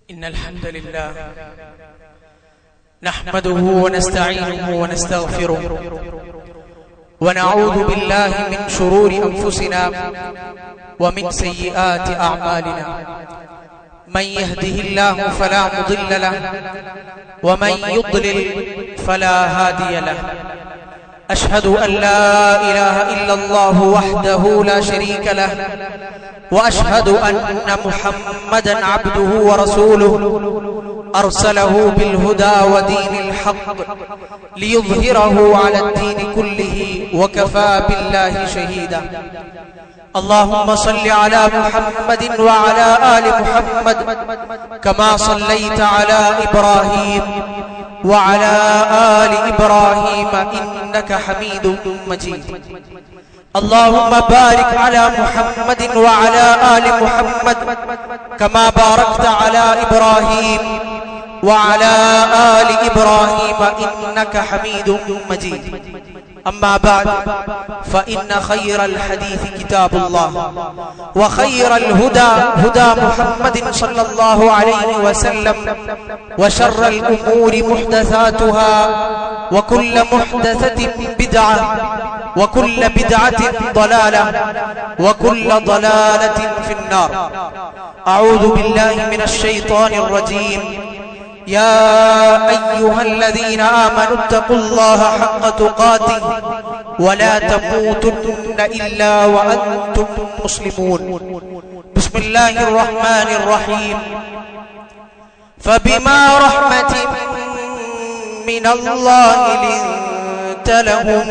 إن الحمد لله نحمده ونستعينه ونستغفره ونعوذ بالله من شرور أنفسنا ومن سيئات أعمالنا من يهده الله فلا مضل له ومن يضلل فلا هادي له أشهد أن لا إله إلا الله وحده لا شريك له وأشهد أن محمدا عبده ورسوله أرسله بالهدى ودين الحق ليظهره على الدين كله وكفى بالله شهيدا اللهم صل على محمد وعلى آل محمد كما صليت على إبراهيم وعلى آل إبراهيم إنك حميد مجيد اللهم بارك على محمد وعلى آل محمد كما باركت على إبراهيم وعلى آل إبراهيم إنك حميد مجيد أما بعد فإن خير الحديث كتاب الله وخير الهدى هدى محمد صلى الله عليه وسلم وشر الأمور محدثاتها وكل محدثة بدعة وكل بدعة ضلالة وكل ضلالة في النار أعوذ بالله من الشيطان الرجيم يا أيها الذين آمنوا اتقوا الله حق تقاته ولا تموتن إلا وأنتم مسلمون بسم الله الرحمن الرحيم فبما رحمة من الله لنت لهم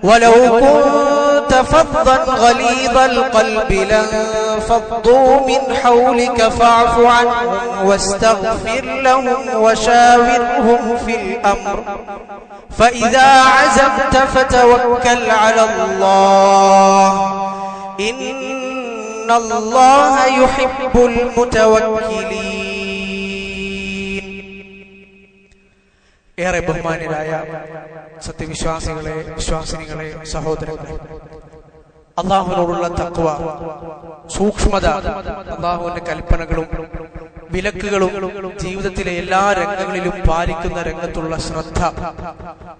ولو كنت فظا غليظ القلب لانفضوا من حولك فاعف عنهم واستغفر لهم وشاورهم في الأمر فإذا عزمت فتوكل على الله إن الله يحب المتوكلين ഏറെ ബഹുമാന്യരായ സത്യവിശ്വാസികളെ, വിശ്വാസിനികളെ, സഹോദരങ്ങളെ, അള്ളാഹുവിനോടുള്ള തഖ്വ, സൂക്ഷ്മത, അള്ളാഹുവിന്റെ കൽപ്പനകളും വിലക്കുകളും ജീവിതത്തിലെ എല്ലാ രംഗങ്ങളിലും പാലിക്കുന്ന രംഗത്തുള്ള ശ്രദ്ധ,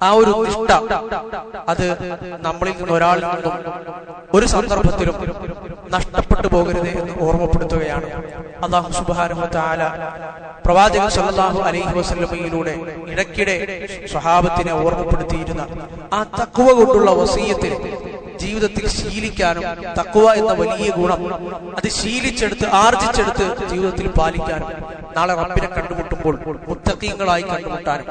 ആ ഒരു നിഷ്ഠ, അത് നമ്മളിൽ നിന്ന് ഒരാളിൽ നിന്നും ഒരു സന്ദർഭത്തിലും നഷ്ടപ്പെട്ടു പോകരുത് എന്ന് ഓർമ്മപ്പെടുത്തുകയാണ് അല്ലാഹു സുബ്ഹാനഹു വ തആല പ്രവാചകൻ സല്ലല്ലാഹു അലൈഹി വസല്ലമയിലൂടെ ഇടയ്ക്കിടെ സ്വഹാബത്തിനെ ഓർമ്മപ്പെടുത്തിയിരുന്ന ആ തഖ്വ കൊണ്ടുള്ള വസിയത്തിൽ ജീവിതത്തിൽ ശീലിക്കാനും, തഖ്വ എന്ന വലിയ ഗുണം അത് ശീലിച്ചെടുത്ത് ആർജിച്ചെടുത്ത് ജീവിതത്തിൽ പാലിക്കാനും, നാളെ റബ്ബിനെ കണ്ടുമുട്ടുമ്പോൾ മുത്തഖീങ്ങളായി കണ്ടുമുട്ടാനും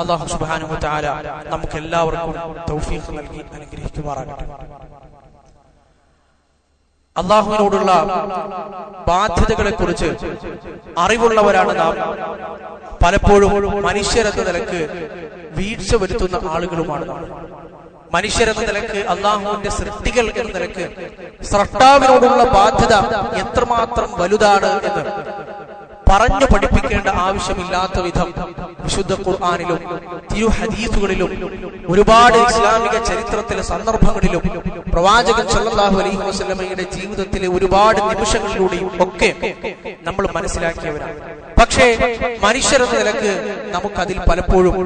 അല്ലാഹു സുബ്ഹാനഹു വ തആല നമുക്ക് എല്ലാവർക്കും തൗഫീഖ് നൽകി അനുഗ്രഹിക്കുമാറാകട്ടെ. അള്ളാഹുവിനോടുള്ള ബാധ്യതകളെ കുറിച്ച് അറിവുള്ളവരാണ് നാം. പലപ്പോഴും മനുഷ്യരെന്ന നിലക്ക് വീഴ്ച വരുത്തുന്ന ആളുകളുമാണ് നാം. മനുഷ്യരെന്ന നിലക്ക്, അള്ളാഹുവിന്റെ സൃഷ്ടികൾ എന്ന നിലക്ക് സ്രഷ്ടാവിനോടുള്ള ബാധ്യത എത്രമാത്രം വലുതാണ് എന്ന് പറഞ്ഞു പഠിപ്പിക്കേണ്ട ആവശ്യമില്ലാത്ത വിധം വിശുദ്ധ ഖുർആനിലും തിരു ഹദീസുകളിലും ഒരുപാട് ഇസ്ലാമിക ചരിത്രത്തിലെ സന്ദർഭങ്ങളിലും പ്രവാചകൻ സല്ലല്ലാഹു അലൈഹി വസല്ലമയുടെ ജീവിതത്തിലെ ഒരുപാട് നിമിഷങ്ങളിലൂടെയും ഒക്കെ നമ്മൾ മനസ്സിലാക്കിയവരാണ്. പക്ഷേ മനുഷ്യരെന്ന നിലക്ക് നമുക്കതിൽ പലപ്പോഴും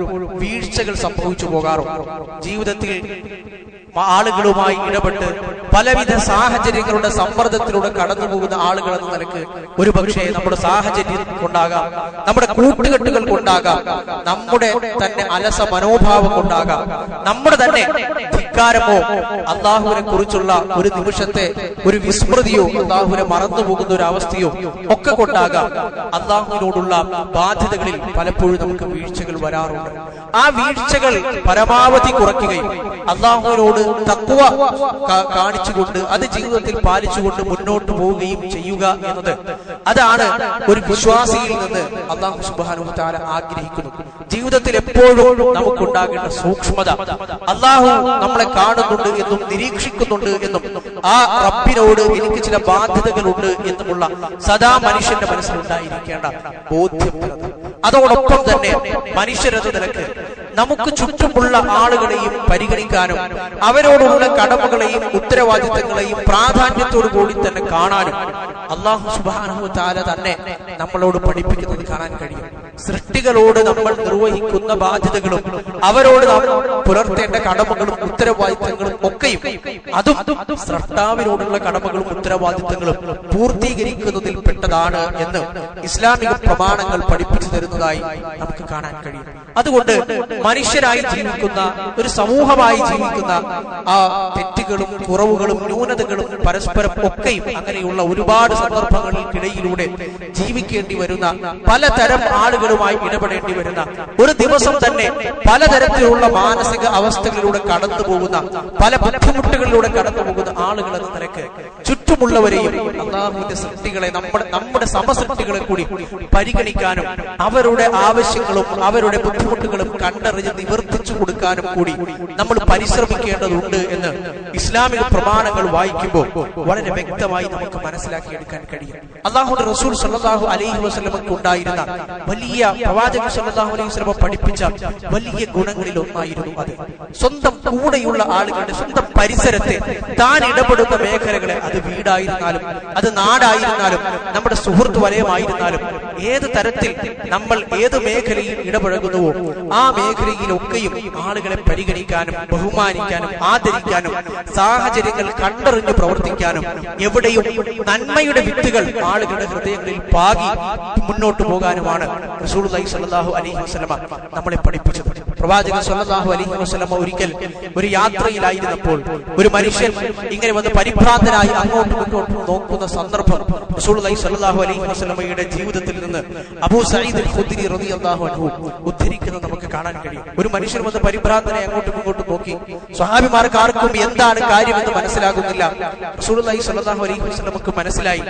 വീഴ്ചകൾ സംഭവിച്ചു പോകാറുണ്ട്. ജീവിതത്തിൽ ആളുകളുമായി ഇടപെട്ട് പലവിധ സാഹചര്യങ്ങളുടെ സമ്മർദ്ദത്തിലൂടെ കടന്നു പോകുന്ന ആളുകൾ എന്ന നിലക്ക് ഒരുപക്ഷെ നമ്മുടെ സാഹചര്യം കൊണ്ടാകാം, നമ്മുടെ കൂട്ടുകെട്ടുകൾ കൊണ്ടാകാം, നമ്മുടെ തന്നെ അലസ മനോഭാവം കൊണ്ടാകാം, നമ്മുടെ തന്നെ ധിക്കാരമോ അള്ളാഹുവിനെ കുറിച്ചുള്ള ഒരു നിമിഷത്തെ ഒരു വിസ്മൃതിയോ അള്ളാഹുവിനെ മറന്നു പോകുന്ന ഒരു അവസ്ഥയോ ഒക്കെ കൊണ്ടാകാം അള്ളാഹുവിനോടുള്ള ബാധ്യതകളിൽ പലപ്പോഴും നമുക്ക് വീഴ്ചകൾ വരാറുണ്ട്. ആ വീഴ്ചകൾ പരമാവധി കുറയ്ക്കുകയും അള്ളാഹുവിനോട് തഖ്വ കാണിച്ചുകൊണ്ട് അത് ജീവിതത്തിൽ പാലിച്ചുകൊണ്ട് മുന്നോട്ട് പോവുകയും ചെയ്യുക എന്നത്, അതാണ് ഒരു വിശ്വാസിയിൽ നിന്ന് അല്ലാഹു സുബ്ഹാനഹു വ തആല ആഗ്രഹിക്കുന്നു. ജീവിതത്തിൽ എപ്പോഴും നമുക്കുണ്ടാകേണ്ട സൂക്ഷ്മത, അല്ലാഹു നമ്മളെ കാണുന്നുണ്ട് എന്നും നിരീക്ഷിക്കുന്നുണ്ട് എന്നും ആ റബ്ബിനോട് എനിക്ക് ചില ബാധ്യതകളുണ്ട് എന്നുമുള്ള സദാ മനുഷ്യന്റെ മനസ്സിലുണ്ടായിരിക്കേണ്ട ബോധ്യം. അതോടൊപ്പം തന്നെ മനുഷ്യരെന്ന നിലക്ക് നമുക്ക് ചുറ്റുമുള്ള ആളുകളെയും പരിഗണിക്കാനും അവരോടുള്ള കടമകളെയും ഉത്തരവാദിത്തങ്ങളെയും പ്രാധാന്യത്തോടു കൂടി തന്നെ കാണാനും അല്ലാഹു സുബ്ഹാനഹു വ തആല തന്നെ നമ്മളോട് പഠിപ്പിക്കുന്നത് കാണാൻ കഴിയും. സൃഷ്ടികളോട് നമ്മൾ നിർവഹിക്കുന്ന ബാധ്യതകളും അവരോട് നാം പുലർത്തേണ്ട കടമകളും ഉത്തരവാദിത്തങ്ങളും ഒക്കെയും അതും സ്രഷ്ടാവിനോടുള്ള കടമകളും ഉത്തരവാദിത്തങ്ങളും പൂർത്തീകരിക്കുന്നതിൽ പെട്ടതാണ് എന്ന് ഇസ്ലാമിക പ്രമാണങ്ങൾ പഠിപ്പിച്ചു തരുന്നതായി നമുക്ക് കാണാൻ കഴിയും. അതുകൊണ്ട് മനുഷ്യരായി ജീവിക്കുന്ന ഒരു സമൂഹമായി ജീവിക്കുന്ന ആ തെറ്റുകളും കുറവുകളും ന്യൂനതകളും പരസ്പരം ഒക്കെയും അങ്ങനെയുള്ള ഒരുപാട് സന്ദർഭങ്ങൾക്കിടയിലൂടെ ജീവിക്കേണ്ടി വരുന്ന പലതരം ആളുകളുമായി ഇടപെടേണ്ടി വരുന്ന ഒരു ദിവസം തന്നെ പലതരത്തിലുള്ള മാനസിക അവസ്ഥകളിലൂടെ കടന്നു പോകുന്ന പല ബുദ്ധിമുട്ടുകളിലൂടെ കടന്നു പോകുന്ന ആളുകൾ എന്ന നിലക്ക് ചുറ്റുമുള്ളവരെയും അല്ലാഹുവിന്റെ സൃഷ്ടികളെ നമ്മുടെ സമസൃഷ്ടികളെ കൂടി പരിഗണിക്കാനും അവരുടെ ആവശ്യങ്ങളും അവരുടെ ബുദ്ധിമുട്ടുകളും കണ്ടറിഞ്ഞ് നിവർത്തിച്ചു കൊടുക്കാനും കൂടി നമ്മൾ പരിശ്രമിക്കേണ്ടതുണ്ട് എന്ന് ഇസ്ലാമിക പ്രമാണങ്ങൾ വായിക്കുമ്പോൾ വളരെ വ്യക്തമായി നമുക്ക് മനസ്സിലാക്കിയെടുക്കാൻ കഴിയും. അല്ലാഹുവിന്റെ റസൂൽ സല്ലല്ലാഹു അലൈഹി വസല്ലമക്ക് ഉണ്ടായിരുന്ന വലിയ പ്രവാചകൻ സല്ലല്ലാഹു അലൈഹി വസല്ലമ പഠിപ്പിച്ച വലിയ ഗുണങ്ങളിൽ ഒന്നായിരുന്നു അത്. സ്വന്തം കൂടെയുള്ള ആളുകളുടെ സ്വന്തം പരിസരത്തെ താൻ ഇടപെടുന്ന മേഖലകളെ, അത് വീടായിരുന്നാലും അത് നാടായിരുന്നാലും നമ്മുടെ സുഹൃത്ത് വലയമായിരുന്നാലും ഏത് തരത്തിൽ നമ്മൾ ഏത് മേഖലയിൽ ഇടപഴകുന്നുവോ ആ മേഖലയിലൊക്കെയും ആളുകളെ പരിഗണിക്കാനും ബഹുമാനിക്കാനും ആദരിക്കാനും സാഹചര്യങ്ങൾ കണ്ടറിഞ്ഞ് പ്രവർത്തിക്കാനും എവിടെയും നന്മയുടെ വിത്തുകൾ ആളുകളുടെ ഹൃദയങ്ങളിൽ പാകി മുന്നോട്ട് പോകാനുമാണ് റസൂലുള്ളാഹി സ്വല്ലല്ലാഹു അലൈഹി വസല്ലമ നമ്മളെ പഠിപ്പിച്ചത്. പ്രവാചകൻ സ്വല്ലല്ലാഹു അലൈഹി വസല്ലമ ഒരിക്കൽ ഒരു യാത്രയിലായിരുന്നപ്പോൾ ഒരു മനുഷ്യൻ ഇങ്ങനെ വന്ന് പരിഭ്രാന്തനായി അങ്ങോട്ടും ഇങ്ങോട്ടും നോക്കുന്ന സന്ദർഭം റസൂലുള്ളാഹി സ്വല്ലല്ലാഹു അലൈഹി വസല്ലമയുടെ ജീവിതത്തിൽ നിന്ന് അബൂ സഈദ് അൽ ഖുദ്രി റളിയല്ലാഹു അൻഹു ഉദ്ധരിക്കുന്നത് നമുക്ക് കാണാൻ കഴിയും. ഒരു മനുഷ്യൻ വന്ന് പരിഭ്രാന്തനായി അങ്ങോട്ടും ഇങ്ങോട്ടും നോക്കി. സ്വഹാബിമാർക്ക് ആർക്കും എന്താണ് കാര്യമെന്ന് മനസ്സിലാകുന്നില്ല. റസൂലുള്ളാഹി സ്വല്ലല്ലാഹു അലൈഹി വസല്ലമക്ക് മനസ്സിലായി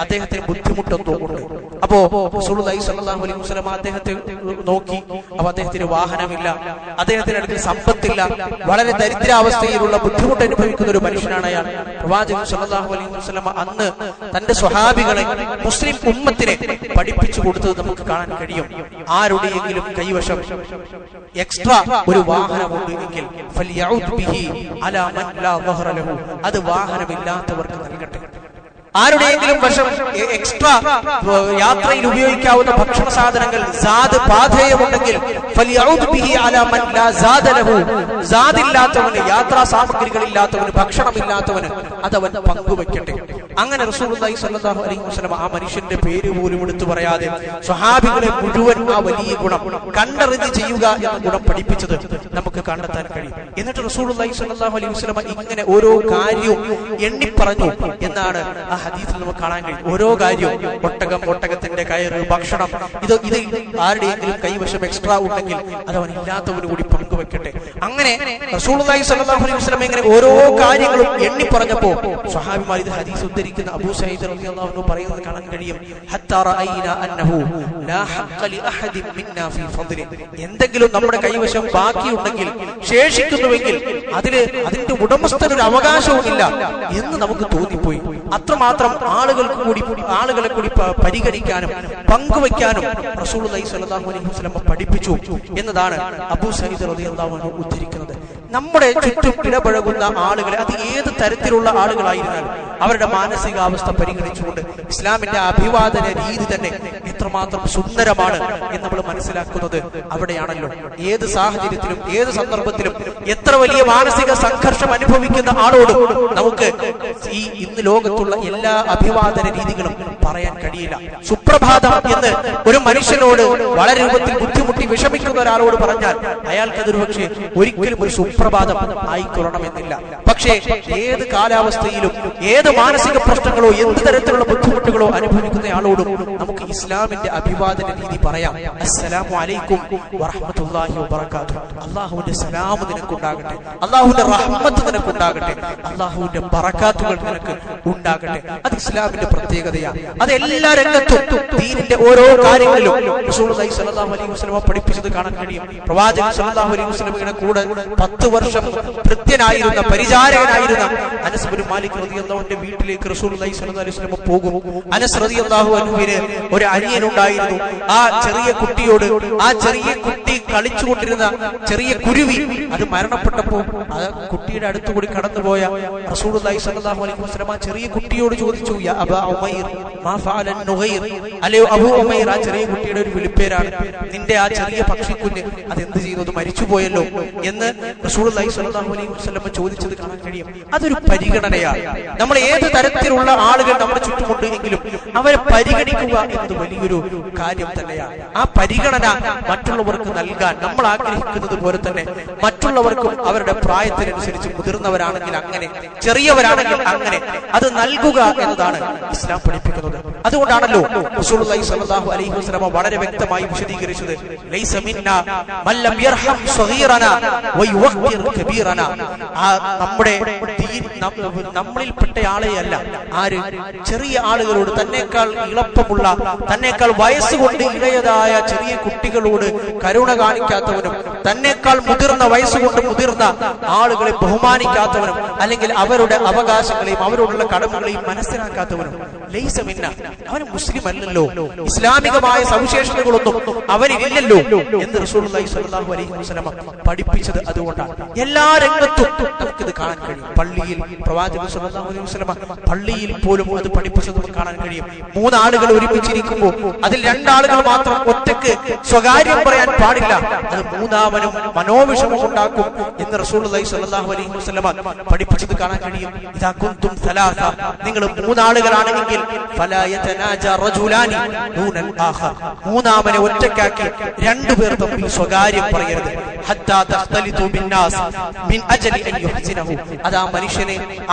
അദ്ദേഹത്തിന് ബുദ്ധിമുട്ടെന്തോ ഉണ്ട്. അപ്പോ റസൂലുള്ളാഹി സ്വല്ലല്ലാഹു അലൈഹി വസല്ലമ അദ്ദേഹത്തെ നോക്കി. അപ്പൊ അദ്ദേഹത്തിന് വാഹനമില്ല, അദ്ദേഹത്തിന് അടുത്ത് സമ്പത്തില്ല, വളരെ ദരിദ്രാവസ്ഥയിലുള്ള ബുദ്ധിമുട്ട് അനുഭവിക്കുന്ന ഒരു മനുഷ്യനാണ് അയാൾ. പ്രവാചകൻ സല്ലല്ലാഹു അലൈഹി വസല്ലമ അന്ന് തന്റെ സ്വഹാബികളെ, മുസ്ലിം ഉമ്മത്തിനെ പഠിപ്പിച്ചു കൊടുത്തത് നമുക്ക് കാണാൻ കഴിയും. ആരുടെയെങ്കിലും കൈവശം എക്സ്ട്രാ ഒരു വാഹനമുണ്ട് എങ്കിൽ ഫൽയഉദ് ബിഹി അലാ മൻ ലാ ദഹറ ലഹു, അത് വാഹനമില്ലാത്തവർക്ക് നൽകട്ടെ. ആരുടെയെങ്കിലും വശം എക്സ്ട്രാ യാത്രയിൽ ഉപയോഗിക്കാവുന്ന ഭക്ഷണ സാധനങ്ങൾ പാഥേയമുണ്ടെങ്കിൽ യാത്രാ സാമഗ്രികളില്ലാത്തവന്, ഭക്ഷണമില്ലാത്തവന് അതവൻ പങ്കുവെക്കട്ടെ. അങ്ങനെ റസൂലുള്ളാഹി സ്വല്ലല്ലാഹു അലൈഹി വസല്ലം ആ മനുഷ്യന്റെ പേര് പോലും എടുത്തു പറയാതെ സ്വഹാബികളെ മുഴുവൻ ആ വലിയ ഗുണം കണ്ടറിഞ്ഞ് ചെയ്യുക എന്ന ഗുണം പഠിപ്പിച്ചത് നമുക്ക് കണ്ടെത്താൻ കഴിയും. എന്നിട്ട് റസൂലുള്ളാഹി സ്വല്ലല്ലാഹു അലൈഹി വസല്ലം ഇങ്ങനെ ഓരോ കാര്യവും എണ്ണിപ്പറഞ്ഞു എന്നാണ് ആ ഹദീസിൽ നമുക്ക് കാണാൻ കഴിയും. ഓരോ കാര്യവും, ഒട്ടകത്തിന്റെ കയറ്, ഭക്ഷണം, ഇത് ആരുടെയെങ്കിലും കൈവശം എക്സ്ട്രാ ഉണ്ടെങ്കിൽ അത് അവൻ ഇല്ലാത്തവന് കൂടി പങ്കുവെക്കട്ടെ. അങ്ങനെ റസൂലുള്ളാഹി സ്വല്ലല്ലാഹു അലൈഹി വസല്ലം ഇങ്ങനെ ഓരോ കാര്യങ്ങളും എണ്ണി പറഞ്ഞപ്പോ സ്വഹാബിമാർ, ഇത് ഹദീസ് ഉദ്ധരിക്കുന്ന അബൂ സഈദ് റളിയല്ലാഹു അൻഹു പറയുന്നത് കാണാൻ കഴിയും. ഹത്താ റഅയ്നാ അന്നഹു ലാ ഹഖ്ഖ ലി അഹദിൻ മിന്നാ ഫീ ഫദ്ലി, എന്തെങ്കിലും നമ്മുടെ കൈവശം ബാക്കിയുണ്ടെങ്കിൽ, ശേഷിക്കുന്നുവെങ്കിൽ അതിന്റെ ഉടമസ്ഥനൊരു അവകാശവുമില്ല എന്ന് നമുക്ക് തോന്നിപ്പോയി. അത്രമാത്രം ആളുകളെ കൂടി പരിഗണിക്കാനും പങ്കുവയ്ക്കാനും റസൂലുള്ളാഹി സ്വല്ലല്ലാഹു അലൈഹി വസല്ലം പഠിപ്പിച്ചു എന്നതാണ് അബൂ സഈദ് റളിയല്ലാഹു അൻഹു ഉദ്ധരിക്കുന്നത്. നമ്മുടെ ചുറ്റും ഇടപഴകുന്ന ആളുകളെ, അത് ഏത് തരത്തിലുള്ള ആളുകളായിരുന്നാലും അവരുടെ മാനസികാവസ്ഥ പരിഗണിച്ചുകൊണ്ട് ഇസ്ലാമിന്റെ അഭിവാദന രീതി തന്നെ എത്രമാത്രം സുന്ദരമാണ് എന്ന് നമ്മൾ മനസ്സിലാക്കുന്നത് അവിടെയാണല്ലോ. ഏത് സാഹചര്യത്തിലും ഏത് സന്ദർഭത്തിലും എത്ര വലിയ മാനസിക സംഘർഷം അനുഭവിക്കുന്ന ആളോടും നമുക്ക് ഈ ഇന്ന് ലോകത്തുള്ള എല്ലാ അഭിവാദന രീതികളും പറയാൻ കഴിയില്ല. സുപ്രഭാതം എന്ന് ഒരു മനുഷ്യനോട് വളരെ രൂപത്തിൽ ബുദ്ധിമുട്ടി വിഷമിക്കുന്ന ഒരാളോട് പറഞ്ഞാൽ അയാൾക്കതൊരു പക്ഷേ ഒരിക്കലും ഒരു സുപ്രഭാതം ആയിക്കൊള്ളണമെന്നില്ല. പക്ഷേ ഏത് കാലാവസ്ഥയിലും ഏത് മാനസിക പ്രശ്നങ്ങളോ എന്ത് തരത്തിലുള്ള ബുദ്ധിമുട്ടുകളോ അനുഭവിക്കുന്ന ആളോടും നമുക്ക് ഇസ്ലാമിന്റെ അഭിവാദന രീതി പറയാം. അസ്സലാമു അലൈക്കും വറഹ്മത്തുള്ളാഹി വബറകാതുഹു, അല്ലാഹുവിന്റെ സലാം നിനക്കുണ്ടാകട്ടെ, അല്ലാഹുവിന്റെ റഹ്മത്ത് നിനക്കുണ്ടാകട്ടെ, അല്ലാഹുവിന്റെ ബറകാത്തുകൾ നിനക്ക് ഉണ്ടാകട്ടെ. അത് ഇസ്ലാമിന്റെ പ്രത്യേകതയാണ്. അത് എല്ലാ രംഗത്തും ദീനിന്റെ ഓരോ കാര്യങ്ങളിലും റസൂലുള്ളാഹി സ്വല്ലല്ലാഹു അലൈഹി വസല്ലം പഠിപ്പിച്ചത് കാണാൻ കഴിയും. പ്രവാചകൻ സ്വല്ലല്ലാഹു അലൈഹി വസല്ലമയുടെ കൂടെ 10 വർഷം ഭൃത്യനായിരുന്ന, പരിചാരകനായിരുന്ന അനസ് ഇബ്നു മാലിക് റളിയല്ലാഹു അൻഹുവിന്റെ വീട്ടിലേക്ക് റസൂലുള്ളാഹി സ്വല്ലല്ലാഹു അലൈഹി വസല്ലം പോകും. അനസ് റളിയല്ലാഹു അൻഹുവിന് ഒരു അനിയനുണ്ടായിരുന്നു. ആ ചെറിയ കുട്ടി കളിച്ചുകൊണ്ടിരുന്ന ചെറിയ കുരുവി അത് മരണപ്പെട്ടപ്പോൾ ആ കുട്ടിയുടെ അടുത്തുകൂടി കടന്നുപോയ റസൂലുള്ളാഹി സ്വല്ലല്ലാഹു അലൈഹി വസല്ലം ചെറിയ കുട്ടിയോട് ചോദിച്ചു, യാ അബാ ഉമൈർ മാ ഫഅല നുഗൈർ, അല്ലയോ അബൂ ഉമൈർ, ആ ചെറിയ കുട്ടിയുടെ ഒരു വിളിപ്പേരാണ്, നിന്റെ ആ ചെറിയ പക്ഷിക്കുഞ്ഞ് അതെന്ത് ചെയ്തു, അത് മരിച്ചുപോയല്ലോ എന്ന് റസൂലുള്ളാഹി സ്വല്ലല്ലാഹു അലൈഹി വസല്ലം ചോദിച്ചത് കാണാൻ കഴിയും. അതൊരു പരിഗണനയാണ്. നമ്മൾ ഏത് തരത്തിലുള്ള ആളുകൾ നമ്മുടെ ചുറ്റുമുണ്ട് എങ്കിലും അവരെ പരിഗണിക്കുക എന്നത് വലിയൊരു കാര്യം തന്നെയാണ്. ആ പരിഗണന മറ്റുള്ളവർക്ക് നൽകാൻ നമ്മൾ ആഗ്രഹിക്കുന്നത് പോലെ തന്നെ മറ്റുള്ളവർക്കും അവരുടെ പ്രായത്തിനനുസരിച്ച് മുതിർന്നവരാണെങ്കിൽ അങ്ങനെ, ചെറിയവരാണെങ്കിൽ അങ്ങനെ അത് നൽകുക എന്നതാണ് ഇസ്ലാം പഠിപ്പിക്കുന്നത്. അതുകൊണ്ടാണല്ലോ റസൂലുള്ളാഹി സ്വല്ലല്ലാഹു അലൈഹി വസല്ലം വളരെ വ്യക്തമായി വിശദീകരിച്ചത്, ലൈസ മിന്നാ മൻ ലം യർഹം സഗീറനാ വയുഖിർ കബീറനാ. നമ്മുടെ നമ്മളിൽപ്പെട്ട ആളെയല്ല ആര്, ചെറിയ ആളുകളോട്, തന്നെക്കാൾ ഇളപ്പമുള്ള, തന്നെക്കാൾ വയസ്സുകൊണ്ട് ഇളയതായ ചെറിയ കുട്ടികളോട് കരുണ കാണിക്കാത്തവനും, തന്നെക്കാൾ മുതിർന്ന വയസ്സുകൊണ്ട് മുതിർന്ന ആളുകളെ ബഹുമാനിക്കാത്തവനും, അല്ലെങ്കിൽ അവരുടെ അവകാശങ്ങളെയും അവരോടുള്ള കടമകളെയും മനസ്സിലാക്കാത്തവനും ലൈസ മിന്ന, അവന് മുസ്ലിം അല്ലല്ലോ, ഇസ്ലാമികമായ സവിശേഷതകളൊന്നും അവനില്ലല്ലോ എന്ന് റസൂലുള്ളാഹി സ്വല്ലല്ലാഹു അലൈഹി വസല്ലം പഠിപ്പിച്ചത്. അതുകൊണ്ടാണ് എല്ലാ രംഗത്തും നമുക്കിത് കാണാൻ കഴിയും. പള്ളിയിൽ പ്രവാചകൻ സ്വല്ലല്ലാഹു അലൈഹി വസല്ലം പള്ളിയിൽ പോലും അത് പഠിപ്പിച്ചത് നമുക്ക് കാണാൻ കഴിയും. മൂന്നാളുകൾ ഒരുമിച്ചിരിക്കുമ്പോൾ അതിൽ രണ്ടാളുകൾ മാത്രം ഒറ്റയ്ക്ക് സ്വകാര്യം പറയാൻ പാടില്ല, അത് മൂന്നാമനും മനോവിഷമം ഉണ്ടാക്കും എന്ന് റസൂലുള്ളാഹി സ്വല്ലല്ലാഹു അലൈഹി വസല്ലം പഠിപ്പിച്ചത് കാണാൻ കഴിയും. ഇദാ കുൻതും സലാസ, നിങ്ങൾ മൂന്നാളുകളാണെങ്കിൽ ഫലാ യതനാജാ റജുലാനി ദൂനൽ ആഖർ, മൂന്നാമനെ ഒറ്റയ്ക്കാക്കി രണ്ടുപേർ തമ്മിൽ സ്വകാര്യം പറയരുത്. ഹത്താ തഖ്തലിതു ബിന്നാസ് മിൻ അജ്ലി അൻ യുഹ്സിനഹു, അത്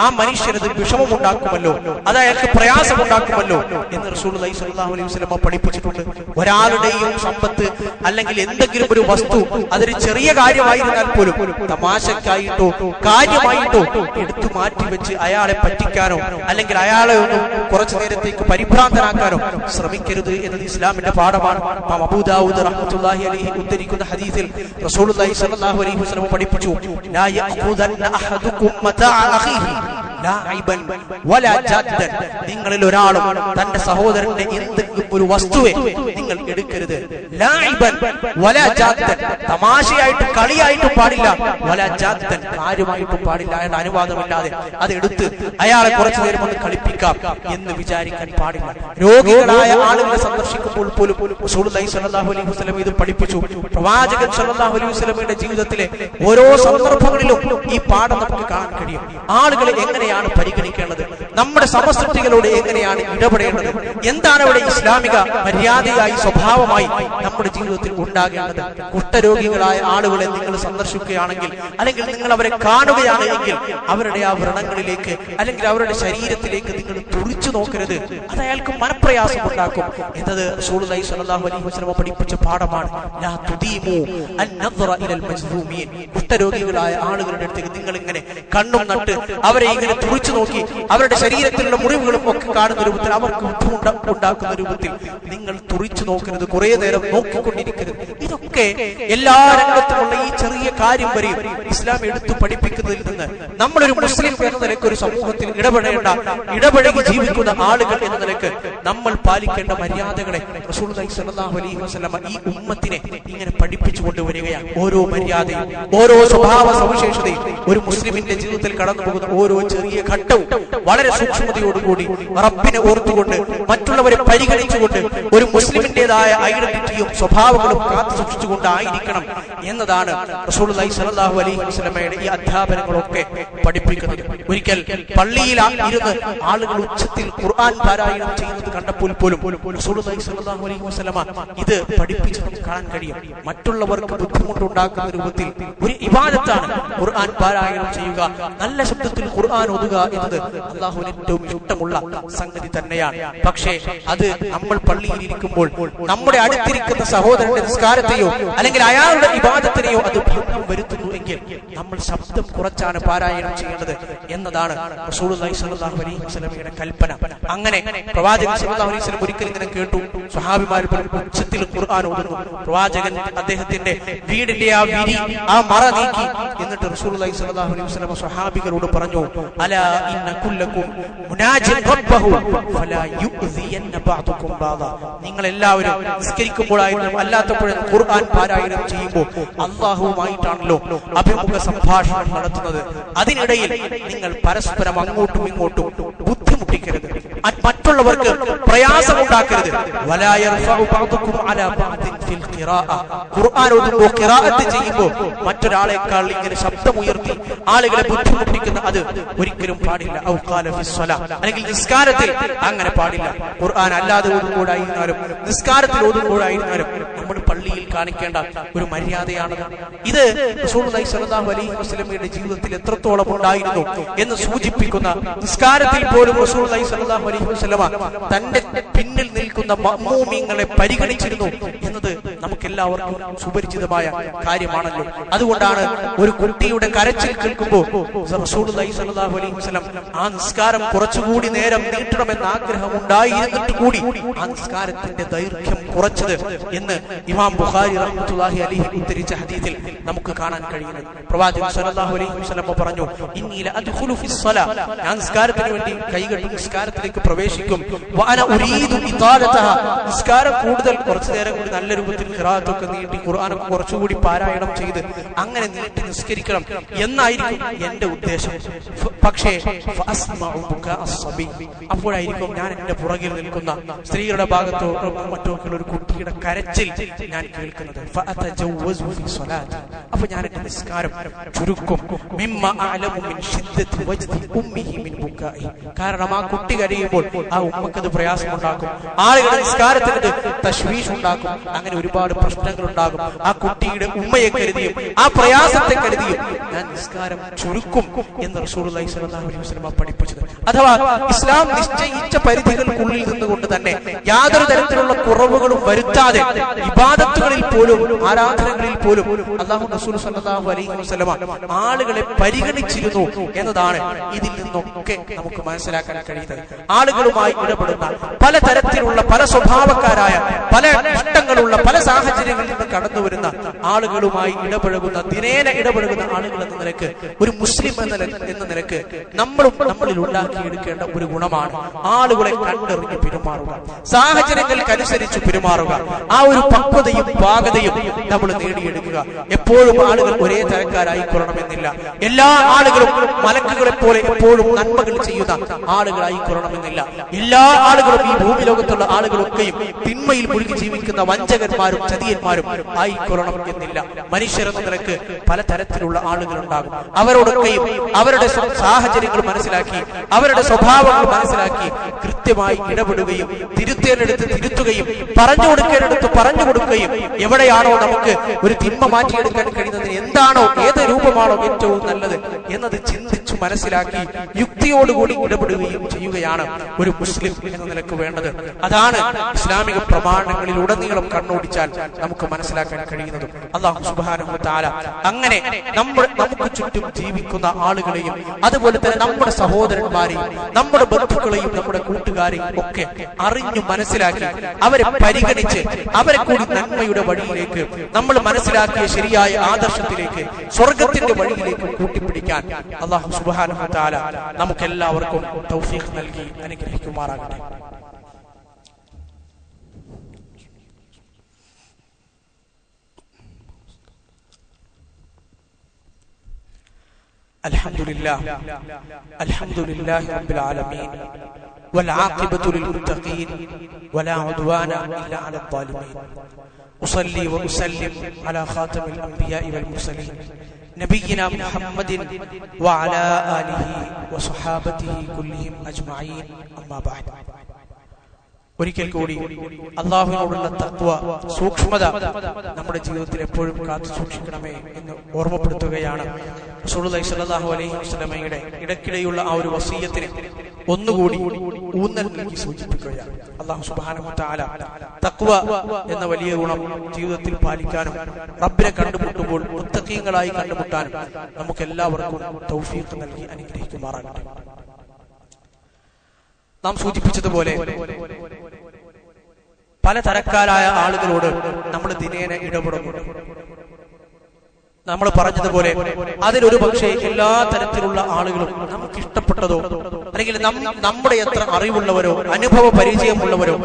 ആ മനുഷ്യനത് വിഷമം ഉണ്ടാക്കുമല്ലോ, അത് അയാൾക്ക് പ്രയാസം ഉണ്ടാക്കുമല്ലോ എന്ന് റസൂലുള്ളാഹി സ്വല്ലല്ലാഹു അലൈഹി വസല്ലം പഠിപ്പിച്ചിട്ടുണ്ട്. ഒരാളുടെയും സമ്പത്ത് അല്ലെങ്കിൽ എന്തെങ്കിലും ഒരു വസ്തു അതൊരു ചെറിയ കാര്യമായിരുന്നാൽ പോലും തമാശക്കായിട്ടോ കാര്യമായിട്ടോ എടുത്തു മാറ്റി വെച്ച് അയാളെ പറ്റിക്കാനോ അല്ലെങ്കിൽ അയാളെ ഒന്ന് കുറച്ചു നേരത്തേക്ക് പരിഭ്രാന്തനാക്കാനോ ശ്രമിക്കരുത് എന്നത് ഇസ്ലാമിന്റെ പാഠമാണ്. അബൂ ദാവൂദ് റഹ്മത്തുള്ളാഹി അലൈഹി ഉദ്ധരിക്കുന്ന ഹദീസിൽ റസൂലുള്ളാഹി സ്വല്ലല്ലാഹു അലൈഹി വസല്ലം പഠിപ്പിച്ചു, ലാ യഖുദന്ന അഹദുകും മതാഅ അഖീഹി ലാഇബൻ വലാ ജദ്ദൻ, നിങ്ങളിൽ ഒരാളും തന്റെ സഹോദരന്റെ എന്തെങ്കിലും ഒരു വസ്തുവെ നിങ്ങൾ എടുക്കരുത്. ലാഇബൻ വലാ ജദ്ദൻ, തമാശയായിട്ട് കളിയായിട്ടും പാടില്ല, വലാ ജദ്ദൻ, കാര്യമായിട്ടും പാടില്ല. അയാളുടെ അനുവാദമില്ലാതെ അത് എടുത്ത് അയാളെ കുറച്ചു നേരം ഒന്ന് കളിപ്പിക്കാം എന്ന് വിചാരിക്കാൻ പാടില്ല. രോഗികളായ ആളുകളെ സന്ദർശിക്കുമ്പോൾ പോലും റസൂലുള്ളാഹി സ്വല്ലല്ലാഹു അലൈഹി വസല്ലം ഇത് പഠിപ്പിച്ചു. പ്രവാചകൻ സ്വല്ലല്ലാഹു അലൈഹി വസല്ലമയുടെ ജീവിതത്തിലെ ഓരോ സന്ദർഭങ്ങളിലും ഈ പാഠം നമുക്ക് കാണാൻ കഴിയും. ആളുകളെ എങ്ങനെയാണ് പരിഗണിക്കേണ്ടത്, നമ്മുടെ സമസൃഷ്ടികളോട് എങ്ങനെയാണ് ഇടപെടേണ്ടത്, എന്താണ് അവിടെ ഇസ്ലാമിക മര്യാദയായി സ്വഭാവമായി നമ്മുടെ ജീവിതത്തിൽ ഉണ്ടാകേണ്ടത്. കുഷ്ഠരോഗികളായ ആളുകളെ നിങ്ങൾ സന്ദർശിക്കുകയാണെങ്കിൽ അല്ലെങ്കിൽ നിങ്ങൾ അവരെ കാണുകയാണ് എങ്കിൽ അവരുടെ ആ വ്രണങ്ങളിലേക്ക് അല്ലെങ്കിൽ അവരുടെ ശരീരത്തിലേക്ക് നിങ്ങൾ തുറിച്ചു നോക്കരുത്, അത് അയാൾക്ക് മനപ്രയാസം ഉണ്ടാക്കും എന്നത് റസൂലുള്ളാഹി സ്വല്ലല്ലാഹു അലൈഹി വസല്ലം പഠിപ്പിച്ച പാഠമാണ്. ലാ തുദീമു അൻ-നദ്റ ഇലൽ മജ്ദൂമീൻ, കുഷ്ഠരോഗികളായ ആളുകളുടെ അടുത്തേക്ക് നിങ്ങൾ ഇങ്ങനെ കണ്ണും നട്ട് അവരെ ഇങ്ങനെ തുറിച്ചു നോക്കി അവരുടെ ശരീരത്തിലുള്ള മുറിവുകളും ഒക്കെ കാണുന്ന രൂപത്തിൽ അവർക്ക് ബുദ്ധിമുട്ടുണ്ടാക്കുന്ന രൂപത്തിൽ നിങ്ങൾ തുറിച്ചു നോക്കരുത്, കുറെ നേരം നോക്കിക്കൊണ്ടിരിക്കരുത്. ഇതൊക്കെ എല്ലാ രംഗത്തുമുള്ള ഈ ചെറിയ കാര്യം വരെയും ഇസ്ലാം എടുത്തു പഠിപ്പിക്കുന്നതിൽ നിന്ന് നമ്മളൊരു മുസ്ലിം എന്ന നിലയ്ക്ക് ഒരു സമൂഹത്തിൽ ഇടപഴകി ജീവിക്കുന്ന ആളുകൾ എന്ന നിലയ്ക്ക് നമ്മൾ പാലിക്കേണ്ട മര്യാദകളെ റസൂലുള്ളാഹി സ്വല്ലല്ലാഹു അലൈഹി വസല്ലം ഈ ഉമ്മത്തിനെ ഇങ്ങനെ പഠിപ്പിച്ചു കൊണ്ടുവരികയാണ്. ഓരോ മര്യാദയും ഓരോ സ്വഭാവ സവിശേഷതയും ഒരു മുസ്ലിമിന്റെ ജീവിതത്തിൽ കടന്നു പോകുന്ന ഓരോ ചെറിയ ഘട്ടവും വളരെ സൂക്ഷ്മതയോടുകൂടി റബ്ബിനെ ഓർത്തുകൊണ്ട് മറ്റുള്ളവരെ പരിഗണിച്ചുകൊണ്ട് ഒരു മുസ്ലിമിന്റേതായ ഐഡന്റിറ്റിയും സ്വഭാവങ്ങളും കാത്തു സൂക്ഷിച്ചുകൊണ്ടായിരിക്കണം എന്നതാണ് റസൂലുള്ളാഹി സ്വല്ലല്ലാഹു അലൈഹി വസല്ലമയുടെ ഈ അധ്യാപനങ്ങളൊക്കെ പഠിപ്പിക്കുന്നത്. ഒരിക്കൽ പള്ളിയിൽ ഇരുന്ന് ആളുകൾ ഉച്ചത്തിൽ ഖുർആൻ പാരായണം ചെയ്യുന്നത് കണ്ടപ്പോൾ പോലും റസൂലുള്ളാഹി സ്വല്ലല്ലാഹു അലൈഹി വസല്ലമ ഇത് പഠിപ്പിച്ച് നമുക്ക് കാണാൻ കഴിയും. മറ്റുള്ളവർക്ക് ബുദ്ധിമുട്ടുണ്ടാക്കുന്ന രൂപത്തിൽ ഒരു ഇബാദത്താണ് ഖുർആൻ പാരായണം ചെയ്യുക, നല്ല ശബ്ദത്തിൽ ഖുർആൻ ഓതുക എന്നത് അല്ലാഹുവിന് ഏറ്റവും ഇഷ്ടമുള്ള സംഗതി തന്നെയാണ്. പക്ഷേ അത് നമ്മൾ പള്ളിയിൽ ഇരിക്കുമ്പോൾ നമ്മുടെ അടുത്തിരിക്കുന്ന സഹോദരന്റെ നിസ്കാരത്തെയോ അല്ലെങ്കിൽ അയാളുടെ ഇബാദത്തിനെയോ അത് ഭംഗം വരുത്തുന്നു എങ്കിൽ നമ്മൾ ശബ്ദം കുറച്ചാണ് പാരായണം ചെയ്യേണ്ടത് എന്നതാണ് റസൂലുള്ളാഹി സ്വല്ലല്ലാഹു അലൈഹി വസല്ലമയുടെ കൽപ്പന. അങ്ങനെ പ്രവാചകൻ സ്വല്ലല്ലാഹു അലൈഹി വസല്ലം ഒരിക്കൽ ഇങ്ങനെ കേട്ടു, സ്വഹാബിമാർ ഉച്ചത്തിൽ ഖുർആൻ ഓതുന്നു. പ്രവാചകൻ അദ്ദേഹത്തിന്റെ വീടിന്റെ ആ വിരി ആ മറ നീക്കി എന്നിട്ട് റസൂലുള്ളാഹി സ്വല്ലല്ലാഹു അലൈഹി വസല്ലം സ്വഹാബികളോട് പറഞ്ഞു, അലാ ഇന്ന കുല്ലകും മുനാജിൻ റബ്ബഹു ഫലാ യുഅ്സിയന്ന ബഅദുകും ബഅദ, നിങ്ങൾ എല്ലാവരും നിസ്കരിക്കുമ്പോഴായാലും അല്ലാത്തപ്പോഴും ഖുർആൻ ഖുർആൻ പാരായണം ചെയ്യുമ്പോൾ അള്ളാഹുവുമായിട്ടാണല്ലോ അഭിമുഖ സംഭാഷണം നടത്തുന്നത്. അതിനിടയിൽ നിങ്ങൾ പരസ്പരം അങ്ങോട്ടും ഇങ്ങോട്ടും ബുദ്ധിമുട്ടിക്കരുത്, മറ്റുള്ളവർക്ക് പ്രയാസമുണ്ടാക്കരുത്. ഖുർആൻ ഓതുമ്പോൾ ഖിറാഅത്ത് ചെയ്യുമ്പോൾ മറ്റൊരാളെക്കാൾ ഇങ്ങനെ ശബ്ദമുയർത്തി ആളുകളെ ബുദ്ധിമുട്ടിക്കുന്ന അത് ഒരിക്കലും പാടില്ല. ഔ ഖാല ഫിസ്സലാ, അല്ലെങ്കിൽ നിസ്കാരത്തിൽ അങ്ങനെ പാടില്ല. ഖുർആൻ അല്ലാതെ ഓതുമ്പോഴായിരുന്നാലും നിസ്കാരത്തിൽ ഓതുമ്പോഴായിരുന്നാലും നമ്മൾ പള്ളിയിൽ കാണിക്കേണ്ട ഒരു മര്യാദയാണത്. ഇത് റസൂലുള്ളാഹി സ്വല്ലല്ലാഹു അലൈഹി വസല്ലമയുടെ ജീവിതത്തിൽ എത്രത്തോളം ഉണ്ടായിരുന്നു എന്ന് സൂചിപ്പിക്കുന്ന, നിസ്കാരത്തിൽ പോലും റസൂലുള്ളാഹി സ്വല്ലല്ലാഹു അലൈഹി വസല്ലമ തന്റെ പിന്നിൽ നിൽക്കുന്ന മഅ്മൂമീങ്ങളെ പരിഗണിച്ചിരുന്നു എന്നത് നമുക്കെല്ലാവർക്കും സുപരിചിതമായ കാര്യമാണല്ലോ. അതുകൊണ്ടാണ് ഒരു കുട്ടിയുടെ കരച്ചിൽ കേൾക്കുമ്പോൾ റസൂലുള്ളാഹി സ്വല്ലല്ലാഹു അലൈഹി വസല്ലം ആ നിസ്കാരം കുറച്ചുകൂടി നേരം നീട്ടണമെന്ന് ആഗ്രഹം ഉണ്ടായിരുന്നിട്ട് കൂടി ആ നിസ്കാരത്തിന്റെ ദൈർഘ്യം കുറച്ചത് എന്ന് ഇമാം ബുഖാരി റഹ്മത്തുള്ളാഹി അലൈഹി ഉദ്ധരിച്ച ഹദീസിൽ നമുക്ക് കാണാൻ കഴിയുന്നു. പ്രവാചകൻ സ്വല്ലല്ലാഹു അലൈഹി വസല്ലം പറഞ്ഞു, ഇന്നി ലഅദ്ഖുലു ഫിസ്സലാ, ഞാൻ നിസ്കാരത്തിന് വേണ്ടി കൈകെട്ടി നിസ്കാരത്തിലേക്ക് പ്രവേശിക്കും. വഅന ഉരീദു ഇതാലതഹ, നിസ്കാരം കൂടുതൽ കുറച്ചു നേരം കൂടി നല്ല രൂപത്തിൽ ഖിറാഅത്തൊക്കെ നീട്ടി ഖുർആനൊക്കെ കുറച്ചുകൂടി പാരായണം ചെയ്ത് അങ്ങനെ നീട്ടി നിസ്കരിക്കണം എന്നായിരിക്കും എന്റെ ഉദ്ദേശം. പക്ഷേ അപ്പോഴായിരിക്കും ഞാൻ എന്റെ പുറകിൽ നിൽക്കുന്ന സ്ത്രീകളുടെ ഭാഗത്തോ മറ്റോ ഒരു കുട്ടിയുടെ കരച്ചിൽ ഞാൻ കേൾക്കുന്നത്. അപ്പൊ ഞാൻ എന്റെ നിസ്കാരം ചുരുക്കും. കാരണം ആ കുട്ടി കരയുമ്പോൾ ആ ഉമ്മക്കത് പ്രയാസമുണ്ടാക്കും, ആളുകളുടെ നിസ്കാരത്തിന് തശ്വീഷ് ഉണ്ടാക്കും, അങ്ങനെ ഒരുപാട് പ്രശ്നങ്ങൾ ഉണ്ടാകും. ആ കുട്ടിയുടെ ഉമ്മയെ കരുതിയും ആ പ്രയാസത്തെ കരുതിയും ഞാൻ നിസ്കാരം ചുരുക്കും എന്ന് റസൂലുള്ളാഹി സ്വല്ലല്ലാഹു അലൈഹി വസല്ലം പഠിപ്പിച്ചത്. അഥവാ ഇസ്ലാം നിശ്ചയിച്ച പരിധികൾക്കുള്ളിൽ നിന്നുകൊണ്ട് തന്നെ യാതൊരു തരത്തിലുള്ള കുറവുകളും വരുത്താതെ ഇബാദത്തുകളിൽ പോലും ആരാധനകളിൽ പോലും അല്ലാഹു റസൂൽ സ്വല്ലല്ലാഹു അലൈഹി വസല്ലം ആളുകളെ പരിഗണിച്ചിരുന്നു എന്നതാണ് ഇതിൽ നിന്നൊക്കെ നമുക്ക് മനസ്സിലാക്കാൻ കഴിയുന്നത്. ആളുകളുമായി ഇടപെടുന്ന പലതരത്തിലുള്ള പല സ്വഭാവക്കാരായ പല ഇഷ്ടങ്ങളുള്ള പല സാഹചര്യങ്ങളിൽ നിന്ന് കടന്നു വരുന്ന ആളുകളുമായി ഇടപഴകുന്ന ദിനേന ഇടപഴകുന്ന ആളുകൾ എന്ന നിലക്ക് ഒരു മുസ്ലിം എന്ന നിലക്ക് നമ്മളിൽ ഉണ്ടാക്കിയെടുക്കേണ്ട ഒരു ഗുണമാണ് ആളുകളെ കണ്ടെറിഞ്ഞ് പെരുമാറുക, സാഹചര്യങ്ങൾക്കനുസരിച്ച് പെരുമാറുക. ആ ഒരു പക്വതയും പാകതയും നമ്മൾ നേടിയെടുക്കുക. എപ്പോഴും ആളുകൾ ഒരേ തരക്കാരായി കൊള്ളണമെന്നില്ല. എല്ലാ ആളുകളും മലക്കുകളെ പോലെ എപ്പോഴും നന്മകൾ ചെയ്യുന്ന ആളുകളായി കൊള്ളണമെന്നില്ല. എല്ലാ ആളുകളും ഈ ഭൂമി ലോകത്തുള്ള ആളുകളൊക്കെയും തിന്മയിൽ മുഴുകി ജീവിക്കുന്ന വഞ്ചകന്മാരും ചതിയന്മാരും ആയിക്കൊള്ളണം എന്നില്ല. മനുഷ്യരെന്ന നിലക്ക് പലതരത്തിലുള്ള ആളുകൾ ഉണ്ടാകും. അവരോടൊക്കെയും അവരുടെ സാഹചര്യങ്ങൾ മനസ്സിലാക്കി അവരുടെ സ്വഭാവങ്ങൾ മനസ്സിലാക്കി കൃത്യമായി ഇടപെടുകയും തിരുത്തേനെടുത്ത് തിരുത്തുകയും പറഞ്ഞു കൊടുക്കേണ്ടടുത്ത് പറഞ്ഞു കൊടുക്കുകയും എവിടെയാണോ നമുക്ക് ഒരു തിന്മ മാറ്റിയെടുക്കാൻ കഴിയുന്നതിന് എന്താണോ ഏത് രൂപമാണോ ഏറ്റവും നല്ലത് എന്നത് ചിന്തിച്ചു മനസ്സിലാക്കി യുക്തിയോടുകൂടി ഇടപെടുകയും ചെയ്യുകയാണ് ഒരു മുസ്ലിം എന്ന നിലക്ക് വേണ്ടത്. അതാണ് ഇസ്ലാമിക പ്രമാണങ്ങളിൽ ഉടനീളം കണ്ണോടിച്ചാൽ നമുക്ക് മനസ്സിലാക്കാൻ കഴിയുന്നതും. അല്ലാഹു സുബ്ഹാനഹു വ തആല അങ്ങനെ നമുക്ക് ചുറ്റും ജീവിക്കുന്ന ആളുകളെയും അതുപോലെ തന്നെ നമ്മുടെ സഹോദരന്മാരെയും നമ്മുടെ ബന്ധുക്കളെയും നമ്മുടെ കൂട്ടുകാരെയും ഒക്കെ അറിഞ്ഞു മനസ്സിലാക്കി അവരെ പരിഗണിച്ച് അവരെ കൂടി നന്മയുടെ വഴിയിലേക്ക് നമ്മൾ മനസ്സിലാക്കിയ ശരിയായ ആദർശത്തിലേക്ക് സ്വർഗത്തിന്റെ വഴിയിലേക്ക് കൂട്ടിപ്പിടിക്കാൻ അല്ലാഹു സുബ്ഹാനഹു വ തആല നമുക്കെല്ലാവർക്കും തൗഫീഖ് നൽകി അനുഗ്രഹിക്കുമാറാകട്ടെ. الحمد لله رب العالمين والعاقبة للمتقين ولا عدوان إلا على الظالمين. أصلي وأسلم على خاتم الأنبياء والمرسلين نبينا محمد وعلى آله وصحابته كلهم أجمعين. أما بعد, ഒരിക്കൽ കൂടി അല്ലാഹുവിനോടുള്ള തഖ്വ സൂക്ഷ്മത നമ്മുടെ ജീവിതത്തിൽ എപ്പോഴും കാത്തു സൂക്ഷിക്കണമേ എന്ന് ഓർമ്മപ്പെടുത്തുകയാണ്. റസൂലുള്ളാഹി സ്വല്ലല്ലാഹു അലൈഹി വസല്ലമയുടെ ഇടയ്ക്കിടെയുള്ള ആ ഒരു വസിയ്യത്തിന് ഒന്നുകൂടി ഊന്നൽ നൽകി സൂചിപ്പിക്കുകയാണ്. അല്ലാഹു സുബ്ഹാനഹു വ തആല തഖ്വ എന്ന വലിയ ഗുണം ജീവിതത്തിൽ പാലിക്കാനും റബ്ബിനെ കണ്ടുമുട്ടുമ്പോൾ മുത്തഖീങ്ങളായി കണ്ടുമുട്ടാനും നമുക്ക് എല്ലാവർക്കും തൗഫീഖ് നൽകി അനുഗ്രഹിക്കുമാറാകട്ടെ. നാം സൂചിപ്പിച്ചതുപോലെ പലതരക്കാരായ ആളുകളോട് നമ്മൾ ദിനേന ഇടപെടുന്നുണ്ട്. നമ്മൾ പറഞ്ഞതുപോലെ അതിലൊരു പക്ഷേ എല്ലാ തരത്തിലുള്ള ആളുകളും നമുക്ക് ഇഷ്ടപ്പെട്ടതോ അല്ലെങ്കിൽ നമ്മുടെ എത്ര അറിവുള്ളവരോ അനുഭവ പരിചയമുള്ളവരോ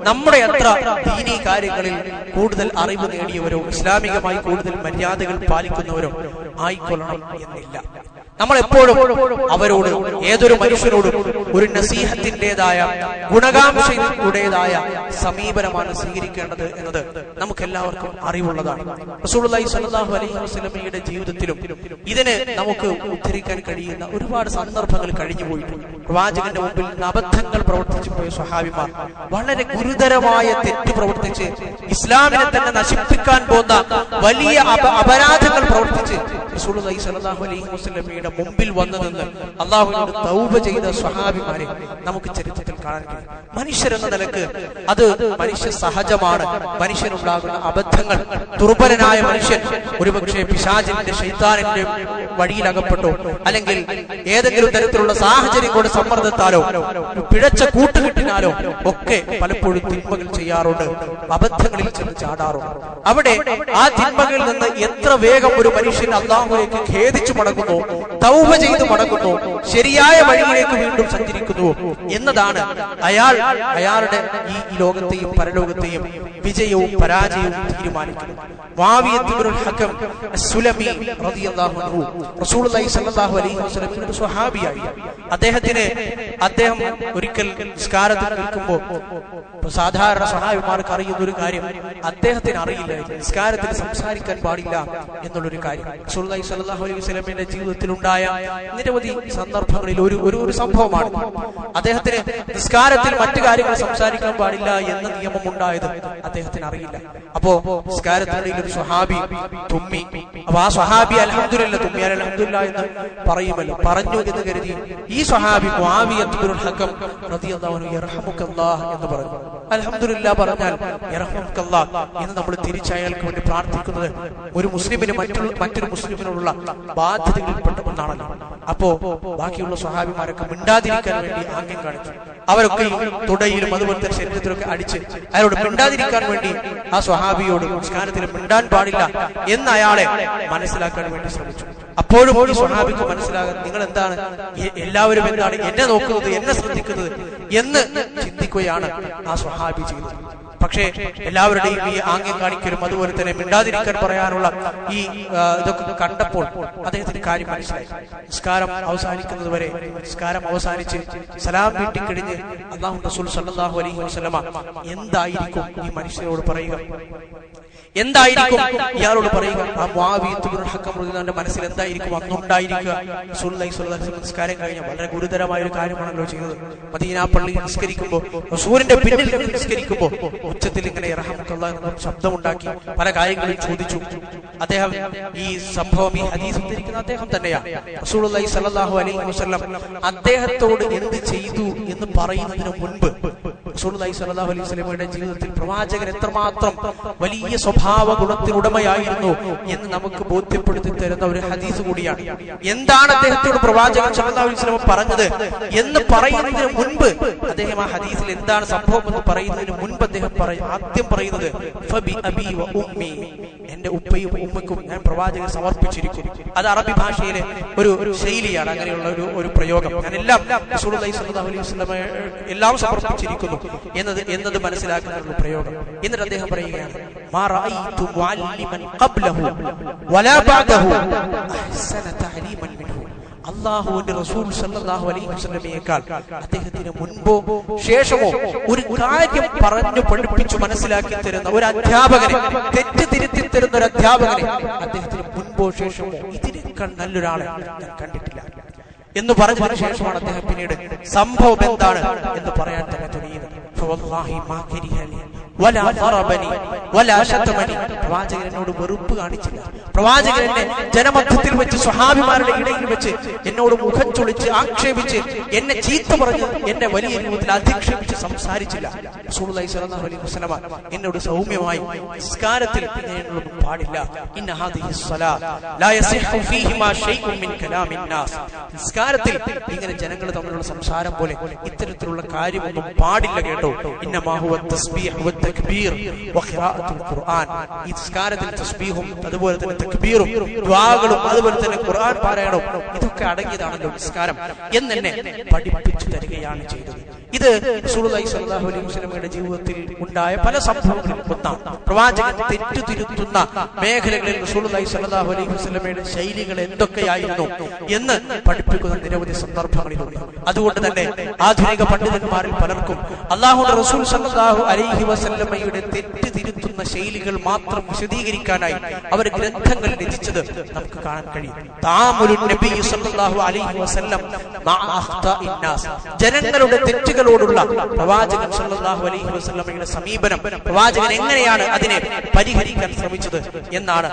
നമ്മുടെ എത്ര ദീനീ കാര്യങ്ങളിൽ കൂടുതൽ അറിവ് നേടിയവരോ ഇസ്ലാമികമായി കൂടുതൽ മര്യാദകൾ പാലിക്കുന്നവരോ ആയിക്കൊള്ളണം എന്നില്ല. നമ്മൾ എപ്പോഴും അവരോട്, ഏതൊരു മനുഷ്യരോടും ഒരു നസീഹത്തിൻ്റെതായ ഗുണകാംക്ഷയുടേതായ സമീപനമാണ് സ്വീകരിക്കേണ്ടത് എന്നത് നമുക്കെല്ലാവർക്കും അറിവുള്ളതാണ്. റസൂലുള്ളാഹി സ്വല്ലല്ലാഹു അലൈഹി വസല്ലമയുടെ ജീവിതത്തിലും ഇതിന് നമുക്ക് ഉദ്ധരിക്കാൻ കഴിയുന്ന ഒരുപാട് സന്ദർഭങ്ങൾ കഴിഞ്ഞുപോയിട്ടുണ്ട്. പ്രവാചകന്റെ മുമ്പിൽ അബദ്ധങ്ങൾ പ്രവർത്തിച്ചു പോയ സ്വഹാബിമാർ, വളരെ ഗുരുതരമായ തെറ്റ് പ്രവർത്തിച്ച് ഇസ്ലാമിനെ തന്നെ നശിപ്പിക്കാൻ പോകുന്ന വലിയ അപരാധങ്ങൾ പ്രവർത്തിച്ച് റസൂലുള്ളാഹി സ്വല്ലല്ലാഹു അലൈഹി വസല്ലമയുടെ മുമ്പിൽ വന്നു നിന്ന് അല്ലാഹുവിനോട് തൗബ ചെയ്ത സ്വഹാബിമാരെ നമുക്ക് ചരിത്രത്തിൽ കാണാൻ കഴിയും. മനുഷ്യരെന്ന നിലക്ക് അത് മനുഷ്യ സഹജമാണ്. മനുഷ്യനുണ്ടാകുന്ന അബദ്ധങ്ങൾ, ദുർബലനായ മനുഷ്യൻ ഒരുപക്ഷെ പിശാചിന്റെ ശൈത്താനിന്റെ വഴിയിലകപ്പെട്ടോ അല്ലെങ്കിൽ ഏതെങ്കിലും തരത്തിലുള്ള സാഹചര്യം കൊണ്ട് സമ്മർദ്ദത്താലോ പിഴച്ച കൂട്ടുകെട്ടിനാലോ ഒക്കെ പലപ്പോഴും തിന്മകൾ ചെയ്യാറുണ്ട്, അബദ്ധങ്ങളിൽ ചെന്ന് ചാടാറുണ്ട്. അവിടെ ആ തിന്മകളിൽ നിന്ന് എത്ര വേഗം ഒരു മനുഷ്യൻ അല്ലാഹുവിലേക്ക് ഖേദിച്ചു മടങ്ങുന്നു, തൗബ ചെയ്ത് മടങ്ങുന്നു, ശരിയായ വഴിയിലേക്ക് വീണ്ടും സഞ്ചരിക്കുന്നു എന്നതാണ് അയാളുടെ ഈ ലോകത്തെയും പരലോകത്തെയും വിജയവും പരാജയവും തീരുമാനിക്കുന്നത്. മുആവിയത്ത് ഇബ്നുൽ ഹകം അസ്സുലമി റളിയല്ലാഹു അൻഹു റസൂലുള്ളാഹി സ്വല്ലല്ലാഹു അലൈഹി വസല്ലമയുടെ സ്വഹാബിയായി. അദ്ദേഹം ഒരിക്കൽ നിസ്കാരത്തിൽ നിൽക്കുമ്പോൾ, സാധാരണ സ്വഹാബിമാർക്ക് അറിയുന്ന ഒരു കാര്യം അദ്ദേഹത്തിന് അറിയില്ല, നിസ്കാരത്തിൽ സംസാരിക്കാൻ പാടില്ല എന്നുള്ളൊരു കാര്യം. റസൂലുള്ളാഹി സ്വല്ലല്ലാഹു അലൈഹി വസല്ലമയുടെ ജീവിതത്തിൽ ഉണ്ടായ നിരവധി സന്ദർഭങ്ങളിൽ ഒരു സംഭവമാണ്. അദ്ദേഹത്തിന് നിസ്കാരത്തിൽ മറ്റു കാര്യങ്ങൾ സംസാരിക്കാൻ പാടില്ല എന്ന നിയമം ഉണ്ടായത് അദ്ദേഹത്തിന് അറിയില്ല. അപ്പോ നിസ്കാരത്തിനിടയിൽ ഒരു സ്വഹാബി തുമ്മി. അപ്പൊ ആ സ്വഹാബി അൽഹംദുലില്ലാ, തുമ്മിയാൽ അൽഹംദുലില്ലാ എന്ന് പറയുമല്ലോ, പറഞ്ഞു എന്ന് കരുതി ഈ സ്വഹാബി മുആവിയത്ത് ഇബ്നുൽ ഹകം റളിയല്ലാഹു അൻഹു യർഹമുക്കല്ലാഹ് എന്ന് പറഞ്ഞു. അൽഹംദുലില്ലാ പറഞ്ഞാൽ യർഹമുക്കല്ലാഹ് എന്ന് നമ്മൾ തിരിച്ചയാൾക്ക് വേണ്ടി പ്രാർത്ഥിക്കുന്നത് ഒരു മുസ്ലിമിന് മറ്റൊരു മുസ്ലിമിനോടുള്ള ബാധ്യതകളിൽപ്പെട്ട ഒന്നാണല്ലോ. അപ്പോ ബാക്കിയുള്ള സ്വഹാബിമാരൊക്കെ മിണ്ടാതിരിക്കാൻ വേണ്ടി ആംഗ്യം കാണിച്ചു. അവരൊക്കെ തുടയിലും അതുപോലത്തെ ശരീരത്തിലൊക്കെ അടിച്ച് അയാളോട് മിണ്ടാതിരിക്കാൻ വേണ്ടി ആ സ്വഹാബിയോട് നിസ്കാരത്തിൽ മിണ്ടാൻ പാടില്ല എന്ന് അയാളെ മനസ്സിലാക്കാൻ വേണ്ടി ശ്രമിച്ചു. അപ്പോഴും ഈ സ്വഹാബിക്ക് മനസ്സിലാകാൻ, നിങ്ങൾ എന്താണ്, എല്ലാവരും എന്താണ് എന്നെ നോക്കുന്നത്, എന്നെ ശ്രദ്ധിക്കുന്നത് എന്ന് ചിന്തിക്കുകയാണ് ആ സ്വഹാബി ചെയ്തത്. പക്ഷേ എല്ലാവരുടെയും ഈ ആംഗ്യം കാണിക്കലും അതുപോലെ തന്നെ മിണ്ടാതിരിക്കാൻ പറയാനുള്ള ഈ ഇതൊക്കെ കണ്ടപ്പോൾ അദ്ദേഹത്തിന് കാര്യം മനസ്സിലായി. നിസ്കാരം അവസാനിക്കുന്നത് വരെ, നിസ്കാരം അവസാനിച്ച് സലാം വീട്ടിക്കഴിഞ്ഞ് അല്ലാഹു റസൂൽ സല്ലല്ലാഹു അലൈഹി വസല്ലമ എന്തായിരിക്കും ഈ മനുഷ്യരോട് പറയുക, എന്തായിരിക്കും ഇയാളോട് പറയുക? ആ മുആവിയത്ത് ഇബ്നുൽ ഹകം റളിയല്ലാഹു മനസ്സിൽ എന്തായിരിക്കും അന്നുണ്ടായിരിക്കുക? റസൂലുള്ളാഹി സ്വല്ലല്ലാഹു അലൈഹി വസല്ലം നിസ്കാരം കഴിഞ്ഞ വളരെ ഗുരുതരമായ ഒരു കാര്യമാണല്ലോ ചെയ്തത്. മദീന പള്ളിയിൽ നിസ്കരിക്കുമ്പോൾ, റസൂലിന്റെ പിന്നിൽ നിസ്കരിക്കുമ്പോൾ ഉച്ചത്തിൽ ഇങ്ങനെ യർഹമുക്കല്ലാഹ് എന്ന ശബ്ദമുണ്ടാക്കി പല കാര്യങ്ങളും ചോദിച്ചു. അദ്ദേഹം ഈ സംഭവം, ഈ ഹദീസ് ഉദ്ധരിക്കുന്ന അദ്ദേഹം തന്നെയാണ്. റസൂലുള്ളാഹി സ്വല്ലല്ലാഹു അലൈഹി വസല്ലം അദ്ദേഹത്തോട് എന്ത് ചെയ്തു എന്ന് പറയുന്നതിന് മുൻപ് റസൂലുള്ളാഹി സ്വല്ലല്ലാഹു അലൈഹി വസല്ലമയുടെ ജീവിതത്തിൽ പ്രവാചകൻ എത്രമാത്രം വലിയ സ്വഭാവ ഗുണത്തിനുടമയായിരുന്നു എന്ന് നമുക്ക് ബോധ്യപ്പെടുത്തി തരുന്ന ഒരു ഹദീസ് കൂടിയാണ്. എന്താണ് അദ്ദേഹത്തോട് പ്രവാചകൻ സ്വല്ലല്ലാഹു അലൈഹി വസല്ലം പറഞ്ഞത് എന്ന് പറയുന്നതിന് മുൻപ്, അദ്ദേഹം ആ ഹദീസിൽ എന്താണ് സംഭവം എന്ന് പറയുന്നതിന് മുൻപ് അദ്ദേഹം ആദ്യം പറയുന്നത് ഫബി അബി വ ഉമ്മി, എന്റെ ഉപ്പയും ഉമ്മയ്ക്കും ഞാൻ പ്രവാചകൻ സമർപ്പിച്ചിരിക്കുന്നു. അത് അറബി ഭാഷയിലെ ഒരു ശൈലിയാണ്, അങ്ങനെയുള്ള ഒരു പ്രയോഗം. ഞാൻ എല്ലാം റസൂലുള്ളാഹി സ്വല്ലല്ലാഹു അലൈഹി വസല്ലം എല്ലാം സമർപ്പിച്ചിരിക്കുന്നു എന്നത് മനസ്സിലാക്കുന്ന ഒരു പ്രയോഗം. എന്നിട്ട് അദ്ദേഹം പറയുകയാണ്, മാ റഅയ്തു മുഅല്ലിമൻ ഖബ്ലഹു വലാ ബഅദഹു അഹ്സന തഅലീമൻ മിൻഹു. അല്ലാഹുവിന്റെ റസൂൽ സല്ലല്ലാഹു അലൈഹി വസല്ലമയേക്കാൾ അദ്ദേഹത്തിന് മുൻപോ ശേഷമോ ഒരു കാര്യം പറഞ്ഞു പഠിപ്പിച്ചു മനസ്സിലാക്കി തരുന്ന ഒരു അധ്യാപകനെ, തെറ്റ് തിരുത്തി തരുന്ന ഒരു അധ്യാപകനെ അദ്ദേഹത്തിന് മുൻപോ ശേഷമോ ഇതിനേക്കാൾ നല്ലൊരാളെ ഞാൻ കണ്ടിട്ടില്ല എന്ന് പറഞ്ഞതിന് ശേഷമാണ് അദ്ദേഹം പിന്നീട് സംഭവം എന്താണ് എന്ന് പറയാൻ തന്നെ തുടങ്ങിയത്. പ്രവാചകൻ എന്നോട് വെറുപ്പ് കാണിച്ചില്ല. പ്രവാചകൻ എന്നെ ജനമധ്യത്തിൽ വെച്ച്, സ്വഹാബിമാരുടെ ഇടയിൽ വെച്ച് എന്നോട് മുഖം ചൊളിച്ച് ആക്ഷേപിച്ച് എന്നെ ചീത്ത പറഞ്ഞ് എന്നെ വലിയ രൂപത്തിൽ അധിക്ഷേപിച്ച് സംസാരിച്ചില്ല. റസൂലുള്ളാഹി സ്വല്ലല്ലാഹു അലൈഹി വസല്ലം എന്നോട് സൗമ്യമായി, നിസ്കാരത്തിൽ എന്നോട് പാടില്ല, ഇന്ന ഹാദിഹി സ്വലാത്ത് ലാ യസിഹു ഫീഹിമാ ശൈഉൻ മിൻ കലാമിൻ നാസ്, നിസ്കാരത്തിൽ ഇങ്ങനെ ജനങ്ങൾ തമ്മിലുള്ള സംസാരം പോലെ ഇത്തരത്തിലുള്ള കാര്യമൊന്നും പാടില്ല കേട്ടോ. ഇന്നമാ ഹുവ തസ്ബീഹ് വ വത്തക്ബീർ വഖിറാഅത്തുൽ ഖുർആൻ. ഈ നിസ്കാരത്തിൽ തസ്ബീഹും അതുപോലെ തന്നെ തക്ബീറും ദുആകളും അതുപോലെ തന്നെ ഖുർആൻ പാരായണവും ഇതൊക്കെ അടങ്ങിയതാണല്ലോ നിസ്കാരം എന്നെ പഠിപ്പിച്ചു തരികയാണ് ചെയ്തത്. ഇത് റസൂലുള്ളാഹി സ്വല്ലല്ലാഹു അലൈഹി വസല്ലമയുടെ ജീവിതത്തിൽ ഉണ്ടായ പല സംഭവങ്ങളിൽ ഒന്നാണ്. പ്രവാചകൻ തെറ്റുതിരുത്തുന്ന മേഖലകളിൽ റസൂലുള്ളാഹി സ്വല്ലല്ലാഹു അലൈഹി വസല്ലമയുടെ ശൈലികൾ എന്തൊക്കെയായിരുന്നു എന്ന് പഠിപ്പിക്കുന്ന നിരവധി സന്ദർഭങ്ങളിലുണ്ട്. അതുകൊണ്ട് തന്നെ ആധുനിക പണ്ഡിതന്മാരിൽ പലർക്കും അല്ലാഹുവിന്റെ റസൂൽ സ്വല്ലല്ലാഹു അലൈഹി വസല്ലമയുടെ തെറ്റുതിരുത്തുന്ന ശൈലികൾ മാത്രം വിശദീകരിക്കാനായി അവർ ഗ്രന്ഥങ്ങൾ രചിച്ചത് നമുക്ക് കാണാൻ കഴിയും. തആമുലുൻ നബി സ്വല്ലല്ലാഹു അലൈഹി വസല്ലം മഅ അഖ്താഇൻ നാസ്, ജനങ്ങളുടെ തെറ്റുകളോടുള്ള പ്രവാചകൻ സ്വല്ലല്ലാഹു അലൈഹി വസല്ലമയുടെ സമീപനം, പ്രവാചകൻ എങ്ങനെയാണ് അതിനെ പരിഹരിക്കാൻ ശ്രമിച്ചത് എന്നാണ്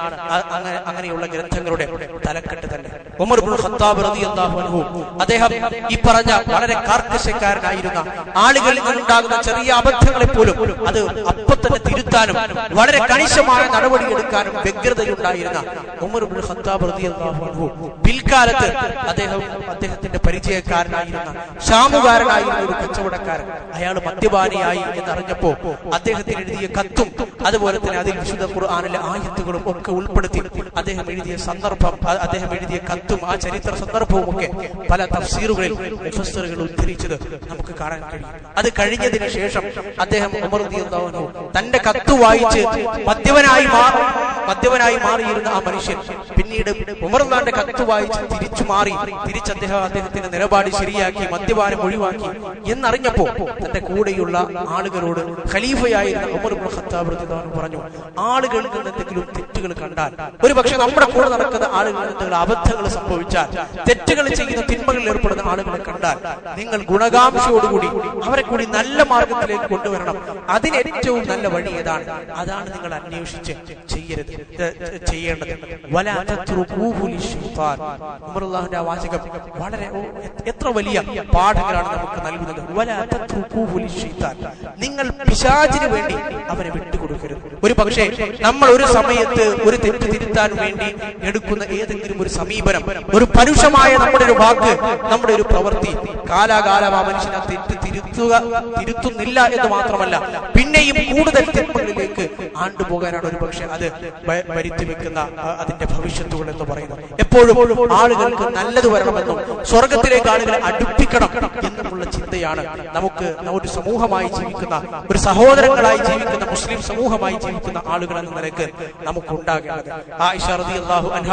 അങ്ങനെയുള്ള ഗ്രന്ഥങ്ങളുടെ തലക്കെട്ട് തന്നെ. ഉമർ ഇബ്നുൽ ഖത്താബ് റളിയല്ലാഹു അൻഹു അദ്ദേഹം ഈ പറഞ്ഞ വളരെ കാർക്കശക്കാരനായിരുന്ന, ആളുകളിൽ നിന്നുണ്ടാകുന്ന ചെറിയ അബദ്ധങ്ങളെ പോലും അത് അപ്പോൾ തന്നെ തിരുത്താനും വളരെ കണിശമായ നടപടിയെടുക്കാനും വ്യഗ്രതയുണ്ടായിരുന്ന ഉമർ ഇബ്നുൽ ഖത്താബ് റളിയല്ലാഹു അൻഹു പിൽക്കാലത്ത് അദ്ദേഹത്തിന്റെ പരിചയക്കാരനായിരുന്ന ഷാമുകാരനായിരുന്ന ഒരു കച്ചവടക്കാരൻ, അയാൾ മദ്യപാനിയായി എന്നറിഞ്ഞപ്പോ അദ്ദേഹത്തിന് എഴുതിയ കത്തും അതുപോലെ തന്നെ അതിൽ വിശുദ്ധ ഖുർആനിലെ ആയത്തുകളും ഒക്കെ ഉൾപ്പെടുത്തി അദ്ദേഹം എഴുതിയ സന്ദർഭം, അദ്ദേഹം എഴുതിയ കത്തും ആ ചരിത്ര സന്ദർഭവും ഒക്കെ പല തഫ്സീറുകളിൽ മുഫസ്സിറുകൾ ഉദ്ധരിച്ചത് നമുക്ക് കാണാൻ കഴിയും. അത് കഴിഞ്ഞതിന് ശേഷം അദ്ദേഹം ഉമർ റളിയല്ലാഹു അൻഹു തന്റെ കത്ത് വായിച്ച് മദ്യപനായി മാറിയിരുന്ന ആ മനുഷ്യൻ പിന്നീട് ഉമർന്റെ കത്ത് വായിച്ച് തിരിച്ച് അദ്ദേഹത്തിന്റെ നിലപാട് ശരിയാക്കി, മദ്യപാനം ഒഴിവാക്കി എന്നറിഞ്ഞപ്പോ തന്റെ കൂടെയുള്ള ആളുകളോട് ഖലീഫയായിരുന്ന ഉമർ ഇബ്നുൽ ഖത്താബ് റളിയല്ലാഹു അൻഹു പറഞ്ഞു, ആളുകളിൽ നിന്ന് എന്തെങ്കിലും തെറ്റുകൾ കണ്ടാൽ, ഒരു പക്ഷെ നമ്മുടെ കൂടെ നടക്കുന്ന ആളുകളിൽ എന്തെങ്കിലും അബദ്ധങ്ങൾ സംഭവിച്ചാൽ, തെറ്റുകൾ ചെയ്യുന്ന തിന്മകളിൽ ഏർപ്പെടുന്ന ആളുകളെ കണ്ടാൽ നിങ്ങൾ ഗുണകാംക്ഷയോടുകൂടി അവരെ കൂടി നല്ല മാർഗത്തിലേക്ക് കൊണ്ടുവരണം. അതിന് ഏറ്റവും നല്ല വഴി ഏതാണ്, അതാണ് നിങ്ങൾ അന്വേഷിച്ച് ചെയ്യേണ്ടത്. വലാ തത്റുകൂഹു ലിശ്ശൈത്താൻ. ഉമറുല്ലാഹിന്റെ ആ വാചകം വളരെ എത്ര വലിയ പാഠങ്ങളാണ് നമുക്ക് നൽകുന്നത്. വലാ തത്റുകൂഹു ലിശ്ശൈത്താൻ, നിങ്ങൾ പിശാചിന് വേണ്ടി അവരെ വിട്ടുകൊടുക്കരുത്. ഒരു പക്ഷേ നമ്മൾ ഒരു സമയത്ത് ഒരു തെറ്റ് തിരുത്താൻ വേണ്ടി എടുക്കുന്ന ഏതെങ്കിലും ഒരു സമീപനം, ഒരു പരുഷമായ നമ്മുടെ ഒരു വാക്ക്, നമ്മുടെ ഒരു പ്രവൃത്തി കാലാകാലം ആ മനുഷ്യൻ ആ തെറ്റ് തിരുത്തുന്നില്ല എന്ന് മാത്രമല്ല പിന്നെയും കൂടുതൽ തിന്മകളിലേക്ക് ആണ്ടുപോകാനാണ് ഒരു പക്ഷെ അത് വരുത്തി വെക്കുന്ന അതിന്റെ ഭവിഷ്യത്തുകൾ എന്ന് പറയുന്നത്. എപ്പോഴും ആളുകൾക്ക് നല്ലത് വരണമെന്നും സ്വർഗത്തിലേക്ക് ആളുകളെ അടുപ്പിക്കണം എന്നുമുള്ള ചിന്തയാണ് നമുക്ക് ഒരു സമൂഹമായി ജീവിക്കുന്ന, ഒരു സഹോദരങ്ങളായി ജീവിക്കുന്ന, മുസ്ലിം സമൂഹമായി ജീവിക്കുന്ന ആളുകൾ എന്ന നിലയ്ക്ക് നമുക്ക് ഉണ്ടാകേണ്ടത്. ആയിഷ റളിയല്ലാഹു അൻഹ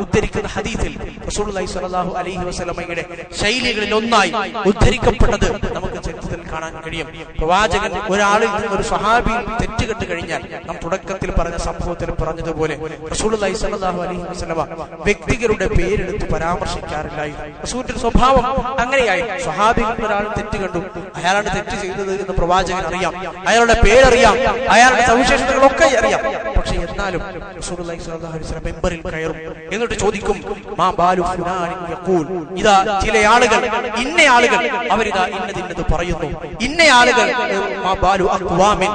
ഉദ്ധരിക്കുന്ന ഹദീസിൽ റസൂലുള്ളാഹി സ്വല്ലല്ലാഹു അലൈഹി വസല്ലമയുടെ ശൈലികളിൽ ഒന്നായി ഉദ്ധരിക്കപ്പെട്ടത് നമുക്ക് ചരിത്രത്തിൽ കാണാൻ കഴിയും. പ്രവാചകൻ ഒരാളിൽ നിന്ന്, ഒരു സ്വഹാബിയിൽ തെറ്റുകെട്ട് കഴിഞ്ഞാൽ നാം തുടക്കത്തിൽ പറഞ്ഞ സംഭവത്തിൽ പറഞ്ഞതുപോലെ റസൂലുള്ളാഹി സ്വല്ലല്ലാഹു അലൈഹി വസല്ലമ വ്യക്തികളുടെ പേരെടുത്ത് പരാമർശിക്കാറില്ലായിരുന്നു. റസൂലിന്റെ സ്വഭാവം അങ്ങനെയായി. സ്വഹാബിയിൽ ഒരാൾ തെറ്റ് കണ്ടു, അയാളാണ് തെറ്റ് ചെയ്തത് എന്ന് പ്രവാചകൻ അറിയാം, അയാളുടെ പേരറിയാം, അയാളുടെ സവിശേഷതകളൊക്കെ അറിയാം. പക്ഷെ എന്നാലും റസൂലുള്ളാഹി സ്വല്ലല്ലാഹു അലൈഹി വസല്ലം മെമ്പറിൽ കയറും, എന്നിട്ട് ചോദിക്കും, മാ ബാലു ഫുലാനിൻ യഖൂൽ, ഇതാ ചില ആളുകൾ, ഇന്ന ആളുകൾ അവരിതാ ഇന്നത് പറയുന്നു, ഇന്ന ആളുകൾ, മാ ബാലു അഖ്വാമിൻ,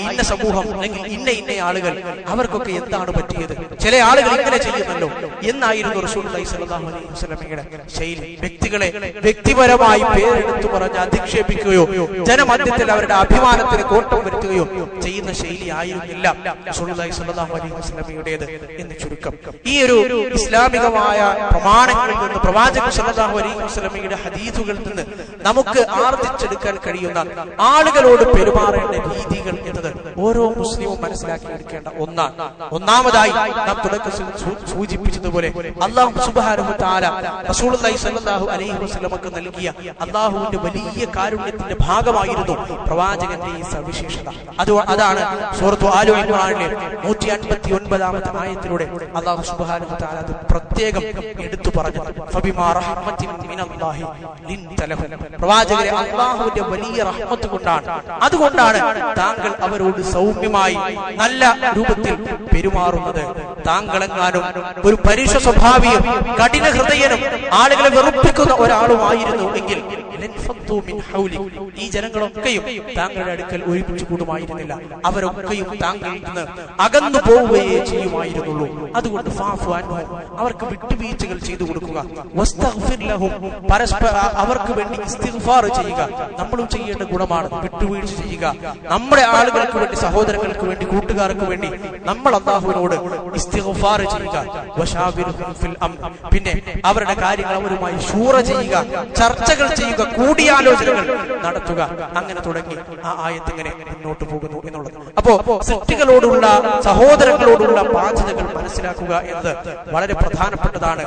ഇന്ന സമൂഹം അല്ലെങ്കിൽ ഇന്ന ആളുകൾ, അവർക്കൊക്കെ എന്താണ് പറ്റിയത്, ചില ആളുകൾ ഇങ്ങനെ ചെയ്യുന്നല്ലോ എന്നായിരുന്നു റസൂലുള്ളാഹി സ്വല്ലല്ലാഹു അലൈഹി വസല്ലമയുടെ ശൈലി. വ്യക്തികളെ വ്യക്തിപരമായി പേരെടുത്തു പറഞ്ഞ് അധിക്ഷേപിക്കുകയോ ജനമധ്യത്തിൽ അവരുടെ അഭിമാനത്തിന് കോട്ടം വരുത്തുകയോ ചെയ്യുന്ന ശൈലി ആയിരുന്നില്ല റസൂലുള്ളാഹി സ്വല്ലല്ലാഹു അലൈഹി വസല്ലമയുടേത് എന്ന് ചുരുക്കം. ഈ ഒരു ഇസ്ലാമികമായ പ്രമാണങ്ങളിൽ നിന്ന്, പ്രവാചകൻ സ്വല്ലല്ലാഹു അലൈഹി വസല്ലമയുടെ ഹദീസുകളിൽ നിന്ന് നമുക്ക് ആർജിച്ചെടുക്കാൻ കഴിയുന്ന ആളുകളോട് പെരുമാറേണ്ട രീതികൾ എന്നത് ഓരോ മുസ്ലിമും മനസ്സിലാക്കി എടുക്കേണ്ട ഒന്നാണ്. ഒന്നാമതായി നാം തുടക്കത്തിൽ സൂചിപ്പിച്ചതുപോലെ അല്ലാഹു സുബ്ഹാനഹു വ തആല റസൂലുള്ളാഹി സ്വല്ലല്ലാഹു അലൈഹി വസല്ലമക്ക് നൽകിയ അല്ലാഹുവിന്റെ വലിയ കാരുണ്യത്തിന്റെ ഭാഗമായിരുന്നു പ്രവാചകന്റെ ഈ സവിശേഷത. അതാണ് സൂറത്തു ആലു ഇംറാനിലെ 159ാമത്തെ ആയത്തിലൂടെ അല്ലാഹു സുബ്ഹാനഹു വ തആല അത് പ്രത്യേകം എടുത്തു പറഞ്ഞു. ഫബിമാ റഹ്മത്തിൻ മിനല്ലാഹി ലിൻത ലഹും, പ്രവാചകരെ അല്ലാഹുവിന്റെ വലിയ റഹ്മത്ത് കൊണ്ടാണ്, അതുകൊണ്ടാണ് താങ്കൾ അവരോട് സൗമ്യമായി നല്ല രൂപത്തിൽ പെരുമാറുന്നത്. താങ്കളെങ്ങാനും ഒരു പരുഷ സ്വഭാവിയും കഠിന ഹൃദയനും ആളുകളെ വെറുപ്പിക്കുന്ന ഒരാളുമായിരുന്നു എങ്കിൽ ഈ ജനങ്ങളൊക്കെയും താങ്കളുടെ അടുക്കൽ ഒരുമിച്ച് കൂടുമായിരുന്നില്ല, അവരൊക്കെയും താങ്കളിൽ നിന്ന് അകന്നു പോവുകയേ ചെയ്യുമായിരുന്നുള്ളൂ. അതുകൊണ്ട് ഫഅഫു അൻഹും, അവർക്ക് വിട്ടുവീഴ്ചകൾ ചെയ്തു കൊടുക്കുക. വസ്തഗ്ഫിർ ലഹും, പരസ്പരം അവർക്ക് വേണ്ടി ഇസ്തിഗ്ഫാർ ചെയ്യുക. നമ്മളും ചെയ്യേണ്ട ഗുണമാണ് വിട്ടുവീഴ്ച ചെയ്യുക. നമ്മുടെ ആളുകൾക്ക് വേണ്ടി, സഹോദരങ്ങൾക്ക് വേണ്ടി, കൂട്ടുകാർക്ക് വേണ്ടി നമ്മൾ അല്ലാഹുവിനോട് ഇസ്തിഗ്ഫാർ ചെയ്യുക. വശാവിർഹും ഫിൽ അംർ, പിന്നെ അവരുടെ കാര്യങ്ങൾ അവരുമായി ശൂറ ചെയ്യുക, ചർച്ചകൾ ചെയ്യുക, കൂടിയാലോചനകൾ നടത്തുക. അങ്ങനെ തുടങ്ങി ആ ആയത്ത് ഇങ്ങനെ മുന്നോട്ട് പോകുന്നു എന്നുള്ളത്. അപ്പോ സൃഷ്ടികളോടുള്ള, സഹോദരങ്ങളോടുള്ള ബാധ്യതകൾ മനസ്സിലാക്കുക എന്നത് വളരെ പ്രധാനപ്പെട്ടതാണ്.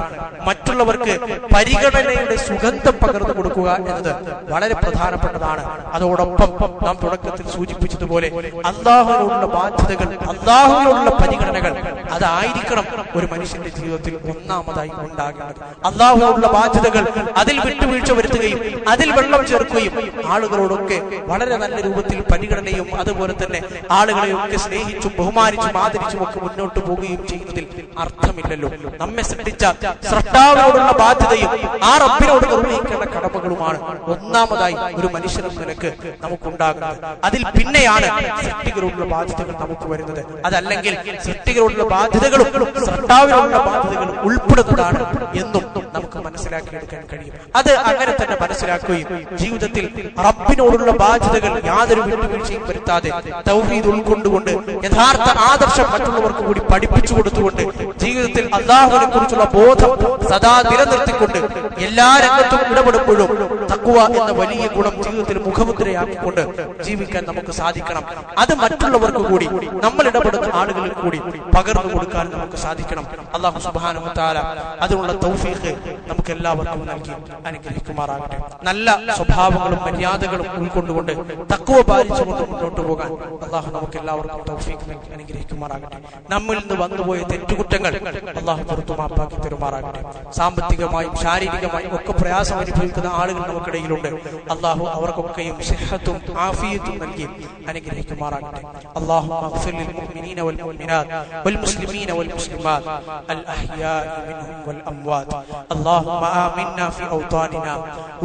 മറ്റുള്ളവർക്ക് പരിഗണനയുടെ സുഗന്ധം പകർന്നു കൊടുക്കുക എന്നത് വളരെ പ്രധാനപ്പെട്ടതാണ്. അതോടൊപ്പം നാം തുടക്കത്തിൽ സൂചിപ്പിച്ചതുപോലെ അല്ലാഹുവിനോടുള്ള ബാധ്യതകൾ, അല്ലാഹുവിനോടുള്ള പരിഗണനകൾ, അതായിരിക്കണം ഒരു മനുഷ്യന്റെ ജീവിതത്തിൽ ഒന്നാമതായി ഉണ്ടാകേണ്ടത്. അല്ലാഹുവിനോടുള്ള ബാധ്യതകൾ, അതിൽ വിട്ടുവീഴ്ച വരുത്തുകയും അതിൽ വെള്ളം ചേർക്കുകയും ആളുകളോടൊക്കെ വളരെ നല്ല രൂപത്തിൽ പരിഗണനയും അതുപോലെ തന്നെ ആളുകളെയൊക്കെ സ്നേഹിച്ചും ബഹുമാനിച്ചും ആദരിച്ചും ഒക്കെ മുന്നോട്ട് പോകുകയും ചെയ്യുന്നതിൽ അർത്ഥമില്ലല്ലോ. നമ്മെ സൃഷ്ടിച്ച സ്രഷ്ടാവിനോടുള്ള ബാധ്യതയും ആ റബ്ബിനോട് നിർവഹിക്കേണ്ട കടമകളുമാണ് ഒന്നാമതായി ഒരു മനുഷ്യനെന്ന നിലക്ക് നമുക്കുണ്ടാകുന്നത്. അതിൽ പിന്നെയാണ് സൃഷ്ടികളോടുള്ള ബാധ്യതകൾ നമുക്ക് വരുന്നത്. അതല്ലെങ്കിൽ സൃഷ്ടികളോടുള്ള ബാധ്യതകളും സ്രഷ്ടാവിനോടുള്ള ബാധ്യതകളും ഉൾപ്പെടുന്നതാണ് എന്നും നമുക്ക് മനസ്സിലാക്കിയെടുക്കാൻ കഴിയും. അത് അങ്ങനെ തന്നെ മനസ്സിലാക്കുകയും ജീവിതത്തിൽ റബ്ബിനോടുള്ള ബാധ്യതകൾ യാതൊരു വിട്ടുവീഴ്ചയും വരുത്താതെ തൗഹീദ് ഉൾക്കൊണ്ടുകൊണ്ട് യഥാർത്ഥ ആദർശം മറ്റുള്ളവർക്ക് കൂടി പഠിപ്പിച്ചു കൊടുത്തുകൊണ്ട് ജീവിതത്തിൽ അല്ലാഹുവിനെ കുറിച്ചുള്ള ബോധം സദാ നിലനിർത്തിക്കൊണ്ട് എല്ലാ രംഗത്തും ഇടപെടുമ്പോഴും തഖ്വ എന്ന വലിയ ഗുണം ജീവിതത്തിൽ മുഖമുദ്രയാക്കിക്കൊണ്ട് ജീവിക്കാൻ നമുക്ക് സാധിക്കണം. അത് മറ്റുള്ളവർക്ക് കൂടി, നമ്മൾ ഇടപെടുന്ന ആളുകളിൽ കൂടി പകർന്നു കൊടുക്കാൻ നമുക്ക് സാധിക്കണം. അല്ലാഹു സുബ്ഹാനഹു വ തആല അതിനുള്ള തൗഫീഖ് നമുക്ക് എല്ലാവർക്കും നൽകി അനുഗ്രഹിക്കുമാറാകട്ടെ. നല്ല സ്വഭാവങ്ങളും മര്യാദകളും ഉൾക്കൊണ്ടുകൊണ്ട് തഖ്വ പാലിച്ചുകൊണ്ട് മുന്നോട്ട് പോകാൻ അല്ലാഹു നമുക്ക് എല്ലാവർക്കും തൗഫീഖ് നൽകി അനുഗ്രഹിക്കുമാറാകട്ടെ. നമ്മിൽ നിന്ന് വന്നുപോയ തെറ്റുകുറ്റങ്ങൾ അല്ലാഹു പുറത്തു മാപ്പാക്കി തരുമാറാകട്ടെ. സാമ്പത്തികമായും ശാരീരികമായും ഒക്കെ പ്രയാസം അനുഭവിക്കുന്ന ആളുകൾ നമുക്കിടയിലുണ്ട്. അല്ലാഹു അവർക്കൊക്കെയും സിഹ്ഹത്തും ആഫിയത്തും നൽകി അനുഗ്രഹിക്കുമാറാകട്ടെ. അല്ലാഹുമ്മ ഗ്ഫിർ ലിൽ മുഅ്മിനീന വൽ മുഅ്മിനാത്ത് വൽ മുസ്ലിമീന വൽ മുസ്ലിമാത്ത് അൽ അഹ്യാഇ മിൻഹും വൽ അംവാത്ത്. അല്ലാഹുമ്മ ആമിന്നാ ഫി ഔതാനിനാ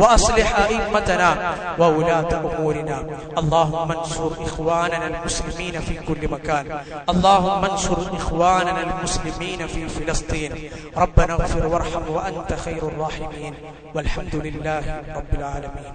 വഅസ്ലിഹ് അഇമ്മതനാ വഉലാത ഉമൂരിനാ. അല്ലാഹുമ്മ അൻസുർ ഇഖ്വാനനാ അൽ മുസ്ലിമീന ഫി കുല്ലി മകാൻ. അല്ലാഹുമ്മ അൻസുർ ഇഖ്വാനനാ അൽ മുസ്ലിമീന ഫി ഫിലസ്തീൻ. റബ്ബനാ اغفر وارحم وأنت خير الراحمين والحمد لله رب العالمين.